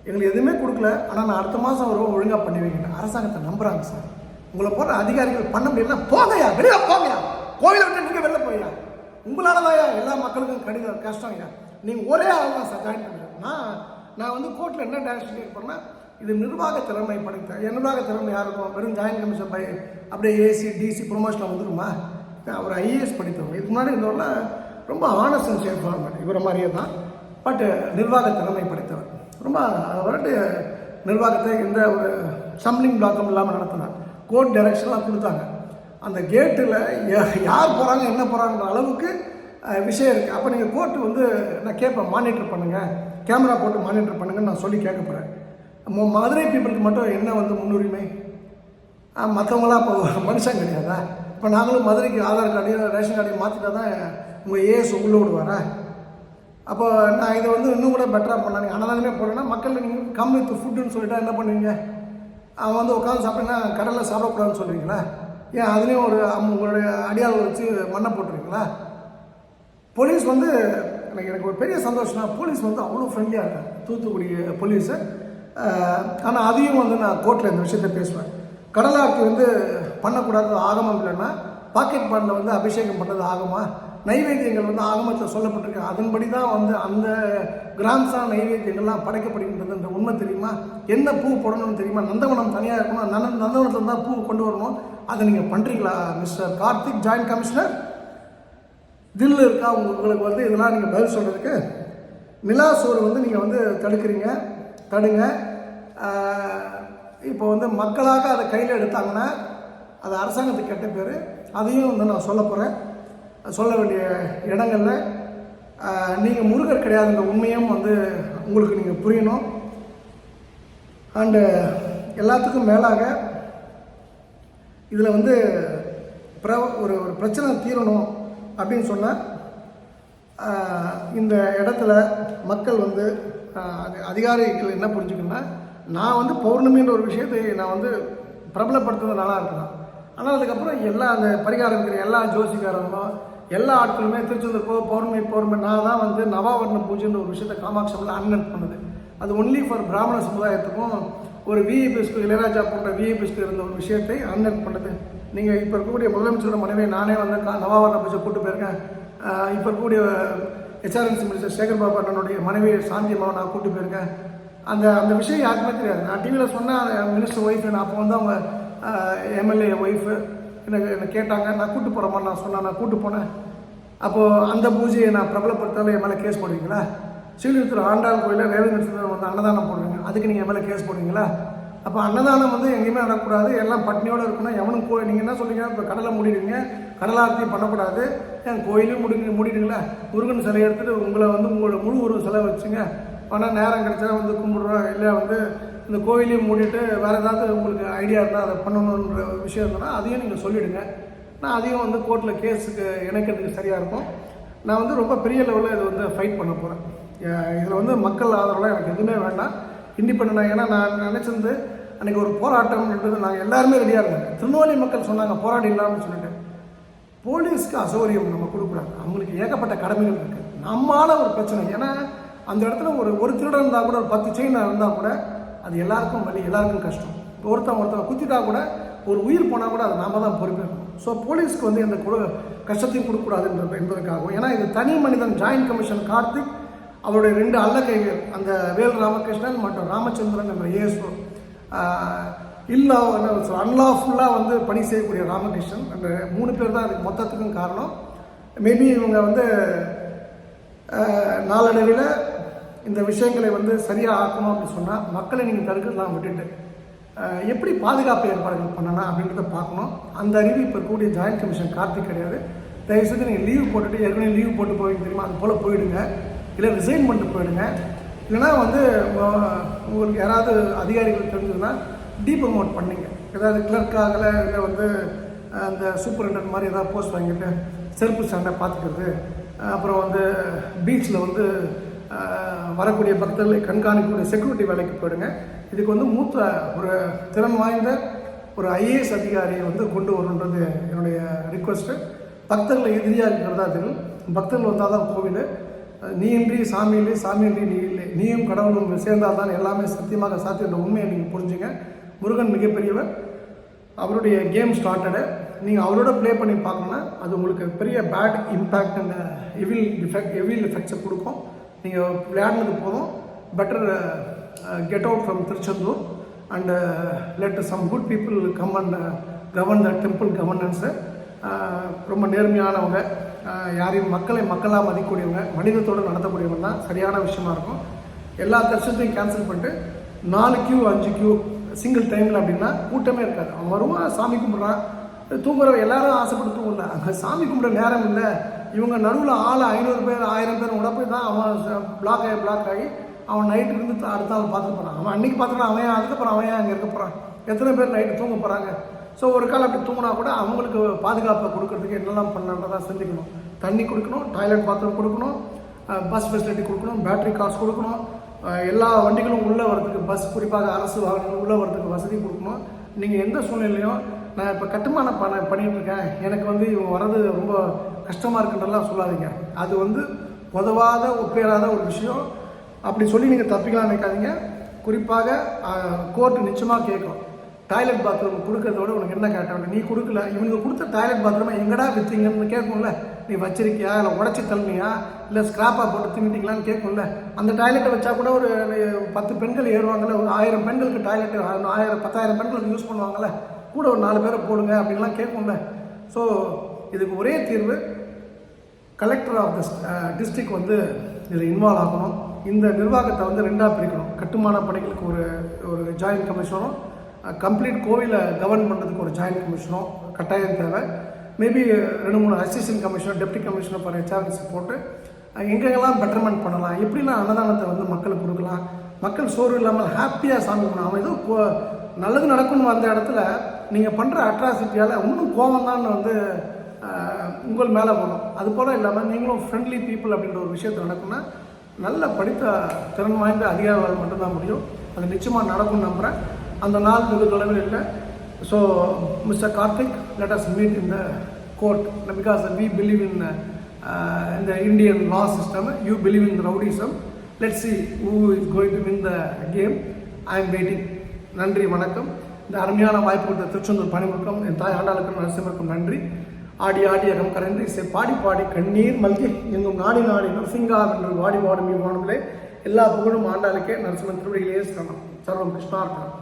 எங்களுக்கு எதுவுமே கொடுக்கல, ஆனால் நான் அடுத்த மாதம் வருவோம் ஒழுங்காக பண்ணி வைக்கிறேன். அரசாங்கத்தை நம்புகிறாங்க சார். உங்களை போன்ற அதிகாரிகள் பண்ண முடியலன்னா போகையா, வெளியே போகையா, கோவிலை விட்டு நீங்கள் வெளில போயா. உங்களால் தான் எல்லா மக்களுக்கும் கஷ்டம்யா. நீங்கள் ஒரே ஆள் தான் சார் ஜாயின் பண்ணுறேன். நான் வந்து கோர்ட்டில் என்ன டைரக்ஷன் கேட்பேன்னா, இது நிர்வாக திறமை படைத்த நிர்வாக திறமை யாருக்கும் வெறும் ஜாயின்ட் கமிஷன் பை அப்படியே AC DC ப்ரொமோஷனில் வந்துருமா? அவர் IAS படித்தவங்க. இதுக்கு முன்னாடி இருந்தவங்க ரொம்ப ஆனஸ்ட் அண்ட் சேஃப் ஃபார்மேட் இவரை மாதிரியே தான். பட் நிர்வாக திறமை படைத்தவர். ரொம்ப வரட்டு நிர்வாகத்தை எந்த ஒரு சம்லிங் பிளாக்கும் இல்லாமல் நடத்தினார். கோர்ட் டைரக்ஷன்லாம் கொடுத்தாங்க. அந்த கேட்டில் யார் போகிறாங்க என்ன போகிறாங்கிற அளவுக்கு விஷயம் இருக்குது. அப்போ நீங்கள் கோர்ட்டு வந்து நான் கேட்பேன், மானிட்டர் பண்ணுங்கள், கேமரா போட்டு மானிட்டர் பண்ணுங்கன்னு நான் சொல்லி கேட்க போகிறேன். மதுரை பீப்புளுக்கு மட்டும் என்ன வந்து முன்னுரிமை? மற்றவங்களாம் இப்போ மனுஷன் கிடையாதா? இப்போ நாங்களும் மதுரைக்கு ஆதார் கார்டையும் ரேஷன் கார்டையும் மாற்றிட்டா தான் உங்கள் ஏஎஸ் உள்ளே விடுவாரா? அப்போ நான் இதை வந்து இன்னும் கூட பெட்டராக பண்ணாங்க. அன்னதானமே போடுறேன்னா மக்கள் நீங்கள் கம் வித் ஃபுட்டுன்னு சொல்லிட்டா என்ன பண்ணுவீங்க? அவன் வந்து உட்காந்து சாப்பிட்டீங்கன்னா கடலில் சாப்பிடக்கூடாதுன்னு சொல்லுவீங்களா? ஏன் அதுலேயும் ஒரு உங்களுடைய அடியாளை வச்சு மண்ணை போட்டுருவீங்களா? போலீஸ் வந்து எனக்கு ஒரு பெரிய சந்தோஷம்னா, போலீஸ் வந்து அவ்வளோ ஃப்ரெண்ட்லியாக இருக்காங்க தூத்துக்குடி போலீஸு. ஆனால் அதையும் வந்து நான் கோர்ட்டில் இந்த விஷயத்தை பேசுவேன். கடலார்த்தி வந்து பண்ணக்கூடாது ஆகமம் இல்லைன்னா பாக்கெட் பாட்டில் வந்து அபிஷேகம் பண்ணது ஆகுமா? நைவேத்தியங்கள் வந்து ஆகமத்தில் சொல்லப்பட்டிருக்கு. அதன்படி தான் வந்து அந்த கிராம்ஸான நைவேத்தியங்கள்லாம் படைக்கப்படுகின்றது. இந்த உண்மை தெரியுமா? என்ன பூ போடணும்னு தெரியுமா? நந்தவனம் தனியாக இருக்கணும், நந்தவனத்தில் தான் பூ கொண்டு வரணும். அதை நீங்கள் பண்ணுறீங்களா மிஸ்டர் கார்த்திக் ஜாயின்ட் கமிஷனர்? தில்லு இருக்கா உங்களுக்கு வந்து இதெல்லாம் நீங்கள் பதில் சொல்கிறதுக்கு? நிலா சோறு வந்து நீங்கள் வந்து தடுங்க. இப்போ வந்து மக்களாக அதை கையில் எடுத்தாங்கன்னா அது அரசாங்கத்துக்கு கெட்ட பேர். அதையும் வந்து நான் சொல்ல போகிறேன். சொல்ல வேண்டிய இடங்களில் நீங்கள் முருகர் கிடையாதுன்ற உண்மையும் வந்து உங்களுக்கு நீங்கள் புரியணும். அண்டு எல்லாத்துக்கும் மேலாக இதில் வந்து ஒரு பிரச்சனை தீரணும் அப்படின்னு சொன்னால் இந்த இடத்துல மக்கள் வந்து அதிகாரிகள் என்ன புரிஞ்சுக்கணும்னா, நான் வந்து பௌர்ணமின்ற ஒரு விஷயத்தை நான் வந்து பிரபலப்படுத்துறது நல்லா இருக்கலாம். ஆனால் அதுக்கப்புறம் எல்லா அந்த பரிகாரம் இருக்கிற எல்லா ஜோசிக்காரங்களும் எல்லா ஆட்களுமே திருச்செந்தூர் பௌர்ணமி நான் தான் வந்து நவாவர்ண பூஜைன்ற ஒரு விஷயத்தை காமாட்சியில் அன்வென்ட் பண்ணுது. அது ஒன்லி ஃபார் பிராமண சமுதாயத்துக்கும் ஒரு விஐபிஸ்க்கு இளையராஜா போன்ற விஐபிஸ்க்கு இருந்த ஒரு விஷயத்தை அன்வென்ட் பண்ணுது. நீங்கள் இப்போ இருக்கக்கூடிய முதலமைச்சரோட மனைவி நானே வந்து நவாவர்ண பூஜை கூப்பிட்டு போயிருக்கேன். இப்போ இருக்கக்கூடிய HRNC மினிஸ்டர் சேகர் பாபு அண்ணனுடைய மனைவி சாந்தி அம்மாவை நான் கூப்பிட்டு போயிருக்கேன். அந்த விஷயம் யாருக்குமே தெரியாது. நான் டிவியில் சொன்னேன் மினிஸ்டர் ஒய்ஃபு, நான் அப்போ வந்து அவங்க MLA ஒய்ஃபு என்னை கேட்டாங்க, நான் கூப்பிட்டு போகிற மாதிரி நான் சொன்னேன். நான் கூப்பிட்டு போனேன். அப்போது அந்த பூஜையை நான் பிரபலப்படுத்தாலும் என் மேலே கேஸ் போடுவீங்களா? ஸ்ரீவில்லிபுத்தூர் ஆண்டாள் கோயிலில் ரேவதி வந்து அன்னதானம் போடுவீங்க, அதுக்கு நீங்கள் என் மேலே கேஸ் போடுவீங்களா? அப்போ அன்னதானம் வந்து எங்கேயுமே நடக்கக்கூடாது, எல்லாம் பட்னியோடு இருக்கணும். எவனும் நீங்கள் என்ன சொல்றீங்க? இப்போ கடலை மூடிடுவீங்க, கடலாரத்தி பண்ணக்கூடாது, என் கோயிலையும் மூடிடுங்களா? முருகன் சிலை எடுத்துகிட்டு உங்களை வந்து உங்களோட முழு உருவ சிலை வச்சுங்க, ஆனால் நேரம் கிடைச்சா வந்து கும்பிடுறோம், இல்லை வந்து இந்த கோயிலையும் மூடிட்டு வேறு ஏதாவது உங்களுக்கு ஐடியா இருந்தால் அதை பண்ணணுன்ற விஷயம் இருந்ததுன்னா அதையும் நீங்கள் சொல்லிவிடுங்க. நான் அதையும் வந்து கோர்ட்டில் கேஸுக்கு இணைக்கிறதுக்கு சரியாக இருக்கும். நான் வந்து ரொம்ப பெரிய லெவலில் இதை வந்து ஃபைட் பண்ண போகிறேன். இதில் வந்து மக்கள் ஆதரவுலாம் எனக்கு எதுவுமே வேண்டாம். இண்டிபெண்டாக, ஏன்னா நான் நினச்சிருந்து அன்றைக்கி ஒரு போராட்டம்ன்றது நாங்கள் எல்லாருமே ரெடியாக இருந்தாங்க. திருநெல்வேலி மக்கள் சொன்னாங்க போராடிடலாம்னு சொல்லிட்டு. போலீஸ்க்கு அசௌகரியம் நம்ம கொடுக்குறாங்க, அவங்களுக்கு ஏகப்பட்ட கடமைகள் இருக்குது. நம்மளால ஒரு பிரச்சனை, ஏன்னா அந்த இடத்துல ஒரு திருடன் இருந்தால் கூட, ஒரு 10 செயின் இருந்தால் கூட அது எல்லாருக்கும் வலி, எல்லாருக்கும் கஷ்டம். ஒருத்தன் குத்திட்டா கூட, ஒரு உயிர் போனால் கூட அது நாம தான் பொறுப்பேற்கணும். ஸோ போலீஸ்க்கு வந்து எந்த கஷ்டத்தையும் கொடுக்கக்கூடாது என்பதற்காகவும், ஏன்னா இது தனி மனிதன் ஜாயின்ட் கமிஷன் கார்த்திக், அவருடைய 2 அல்லக்கைகள், அந்த வேல் ராமகிருஷ்ணன் மற்றும் ராமச்சந்திரன் என்ற ஏஎஸ்ஓ, அன்லாஃபுல்லாக வந்து பணி செய்யக்கூடிய ராமகிருஷ்ணன், அந்த 3 பேர் தான் அதுக்கு மொத்தத்துக்கும் காரணம். மேபி இவங்க வந்து நாளடைவில் இந்த விஷயங்களை வந்து சரியாக ஆக்கணும் அப்படின்னு சொன்னால் மக்களை நீங்கள் தடுக்கலாம் விட்டுட்டு எப்படி பாதுகாப்பு ஏற்பாடுகள் பண்ணலாம் அப்படின்றத பார்க்கணும். அந்த அறிவு இப்போ கூடிய ஜாயின்ட் கமிஷன் கார்த்திக் கிடையாது. தயவுசெய்து நீங்கள் லீவ் போட்டுட்டு ஏற்கனவே லீவ் போட்டு போவீங்க தெரியுமா, அது போல் போயிடுங்க. இல்லை ரிசைன் பண்ணிட்டு போயிடுங்க. இல்லைனா வந்து உங்களுக்கு யாராவது அதிகாரிகள் தெரிஞ்சதுன்னா டீப்ரமோட் பண்ணிங்க. ஏதாவது கிளர்க்காகலை இல்லை வந்து அந்த சூப்பரிண்டென்ட் மாதிரி ஏதாவது போஸ்ட் வாங்கிட்டு செருப்பு சண்டை பார்த்துக்கிறது, அப்புறம் வந்து பீச்சில் வந்து வரக்கூடிய பக்தர்களை கண்காணிக்கக்கூடிய செக்யூரிட்டி வேலைக்கு போயிடுங்க. இதுக்கு வந்து மூத்த ஒரு திறன் வாய்ந்த ஒரு ஐஏஎஸ் அதிகாரியை வந்து கொண்டு வரணுன்றது என்னுடைய ரிக்வெஸ்ட்டு. பக்தர்களை எதிரியாக இருக்கிறதா தெரியும். பக்தர்கள் வந்தால் தான் கோவில். நீ இன்றி சாமி இல்லை, சாமி இன்றி நீ இல்லை, நீயும் கடவுளும் சேர்ந்தால் தான் எல்லாமே சத்தியமாக சாத்தியன்ற உண்மையை நீங்கள் புரிஞ்சுங்க. முருகன் மிகப்பெரியவர். அவருடைய கேம் ஸ்டார்டடு. நீங்கள் அவரோட ப்ளே பண்ணி பார்க்கணுன்னா அது உங்களுக்கு பெரிய பேட் இம்பேக்ட் அண்ட் எவில் எஃபெக்ட்ஸை கொடுக்கும். நீங்கள் விளையாடுனது போதும். Better get out from Tiruchendur and let some good people come and govern the temple governance. ரொம்ப நேர்மையானவங்க, யாரையும் மக்களை மக்களாக மதிக்கக்கூடியவங்க, மனிதத்தோடு நடத்தக்கூடியவங்க தான் சரியான விஷயமா இருக்கும். எல்லா தரிசனத்தையும் கேன்சல் பண்ணிட்டு 4 கியூ 5 கியூ சிங்கிள் டைமில் அப்படின்னா கூட்டமே இருக்காது. அவன் வருவான், சாமி கும்பிட்றான், தூங்குறவ எல்லாரும் ஆசைப்பட்டு தூங்கல. அங்கே சாமி கும்பிட நேரம் இல்லை. இவங்க நடுவில் 500 பேர் 1000 பேர் உட போய் தான் அவன் பிளாக் ஆகி அவன் நைட்டு இருந்து அடுத்த நாள் பார்த்துட்டு போகிறான். அவன் அன்றைக்கி பார்த்துக்கலாம், அவன் அதுக்கப்புறம் அவன் அங்கே இருக்க போகிறான். எத்தனை பேர் நைட்டு தூங்க போகிறாங்க. ஸோ ஒரு காலம் அப்படி தூங்கினா கூட அவங்களுக்கு பாதுகாப்பை கொடுக்கறதுக்கு என்னெல்லாம் பண்ணலான்றதான் சிந்திக்கணும். தண்ணி கொடுக்கணும், டாய்லெட் பாத்ரூம் கொடுக்கணும், பஸ் ஃபெசிலிட்டி கொடுக்கணும், பேட்டரி கார்ஸ் கொடுக்கணும், எல்லா வண்டிகளும் உள்ளே வரதுக்கு பஸ், குறிப்பாக அரசு வாகனங்கள் உள்ளே வரதுக்கு வசதி கொடுக்கணும். நீங்கள் எந்த சூழ்நிலையும் நான் இப்போ கட்டுமானம் பண்ணிகிட்ருக்கேன், எனக்கு வந்து இவங்க வர்றது ரொம்ப கஷ்டமாக இருக்குன்றலாம் சொல்லாதீங்க. அது வந்து உதவாத ஒப்பேறாத ஒரு விஷயம். அப்படி சொல்லி நீங்கள் தப்பிக்கலாம் நினைக்காதீங்க. குறிப்பாக கோர்ட்டு நிச்சயமாக கேட்கும். டாய்லெட் பாத்ரூம் கொடுக்கறதோட உனக்கு என்ன கேட்டாங்க, நீ கொடுக்கல, இவனுக்கு கொடுத்த டாய்லெட் பாத்ரூமை எங்கடா விற்றீங்கன்னு கேட்கும்ல. நீ வச்சிருக்கியா, இல்லை உடச்சி தள்ளினியா, இல்லை ஸ்கிராப்பாக போட்டு தின்னுட்டிங்களான்னு கேட்கும்ல. அந்த டாய்லெட்டை வச்சா கூட ஒரு 10 பெண்கள் ஏறுவாங்கள்ல, ஒரு 1000 பெண்களுக்கு டாய்லெட்டு 10,000 பெண்களுக்கு யூஸ் பண்ணுவாங்கள்ல, கூட ஒரு 4 பேரை போடுங்க அப்படின்லாம் கேட்கும்ல. ஸோ இதுக்கு ஒரே தீர்வு, கலெக்டர் ஆஃப் த டிஸ்ட்ரிக்ட் வந்து இதில் இன்வால்வ் ஆகணும். இந்த நிர்வாகத்தை வந்து 2ஆக பிரிக்கணும். கட்டுமான பணிகளுக்கு ஒரு ஜாயின்ட் கமிஷனும், கம்ப்ளீட் கோவிலை கவர்ன் பண்ணுறதுக்கு ஒரு ஜாயின்ட் கமிஷனும் கட்டாயம் தேவை. Maybe 2-3 assistant commissioner, deputy commissioner for HRS போட்டு எங்கெங்கெல்லாம் பெட்டர்மெண்ட் பண்ணலாம், எப்படிலாம் அன்னதானத்தை வந்து மக்களுக்கு கொடுக்கலாம், மக்கள் சோறு இல்லாமல் ஹாப்பியாக சாமி பண்ணலாம். அவன் ஏதோ நல்லது நடக்கும்னு வந்த இடத்துல நீங்கள் பண்ணுற அட்ராசிட்டியால் இன்னும் கோவம் தான் வந்து உங்கள் மேலே வரும். அது போல் இல்லாமல் நீங்களும் ஃப்ரெண்ட்லி பீப்புள் அப்படின்ற ஒரு விஷயத்தை நடக்கும்னா நல்ல படித்த திறன் வாய்ந்த அதிகாரிகள் மட்டும்தான் முடியும். அது நிச்சயமாக நடக்கும்னு நம்புகிறேன். அந்த நாள் வெகு தொலைவில் இல்லை. So mister Karthik, let us meet in the court because we believe in the Indian law system. You believe in rowdyism. Let's see who is going to win the game. I am waiting. நன்றி, வணக்கம். இந்த அருமையான வாய்ப்பு கொடுத்த திருச்செந்தூர் பணிமுக்கம் என் தாய் ஆண்டாளுக்கும் நரசிம்மருக்கும் நன்றி. ஆடி ஆடி அகம் கரைந்து இசை பாடி பாடி கண்ணீர் மல்கி எங்கும் நாடி நாடி நரசிங்கா என்று வாடி வாடும் வானவிலே எல்லா புகழும் ஆண்டாளுக்கே. நரசிம்மன் திருவடியிலேயே சரணம். சர்வம் கிருஷ்ணார்ப்பணம்.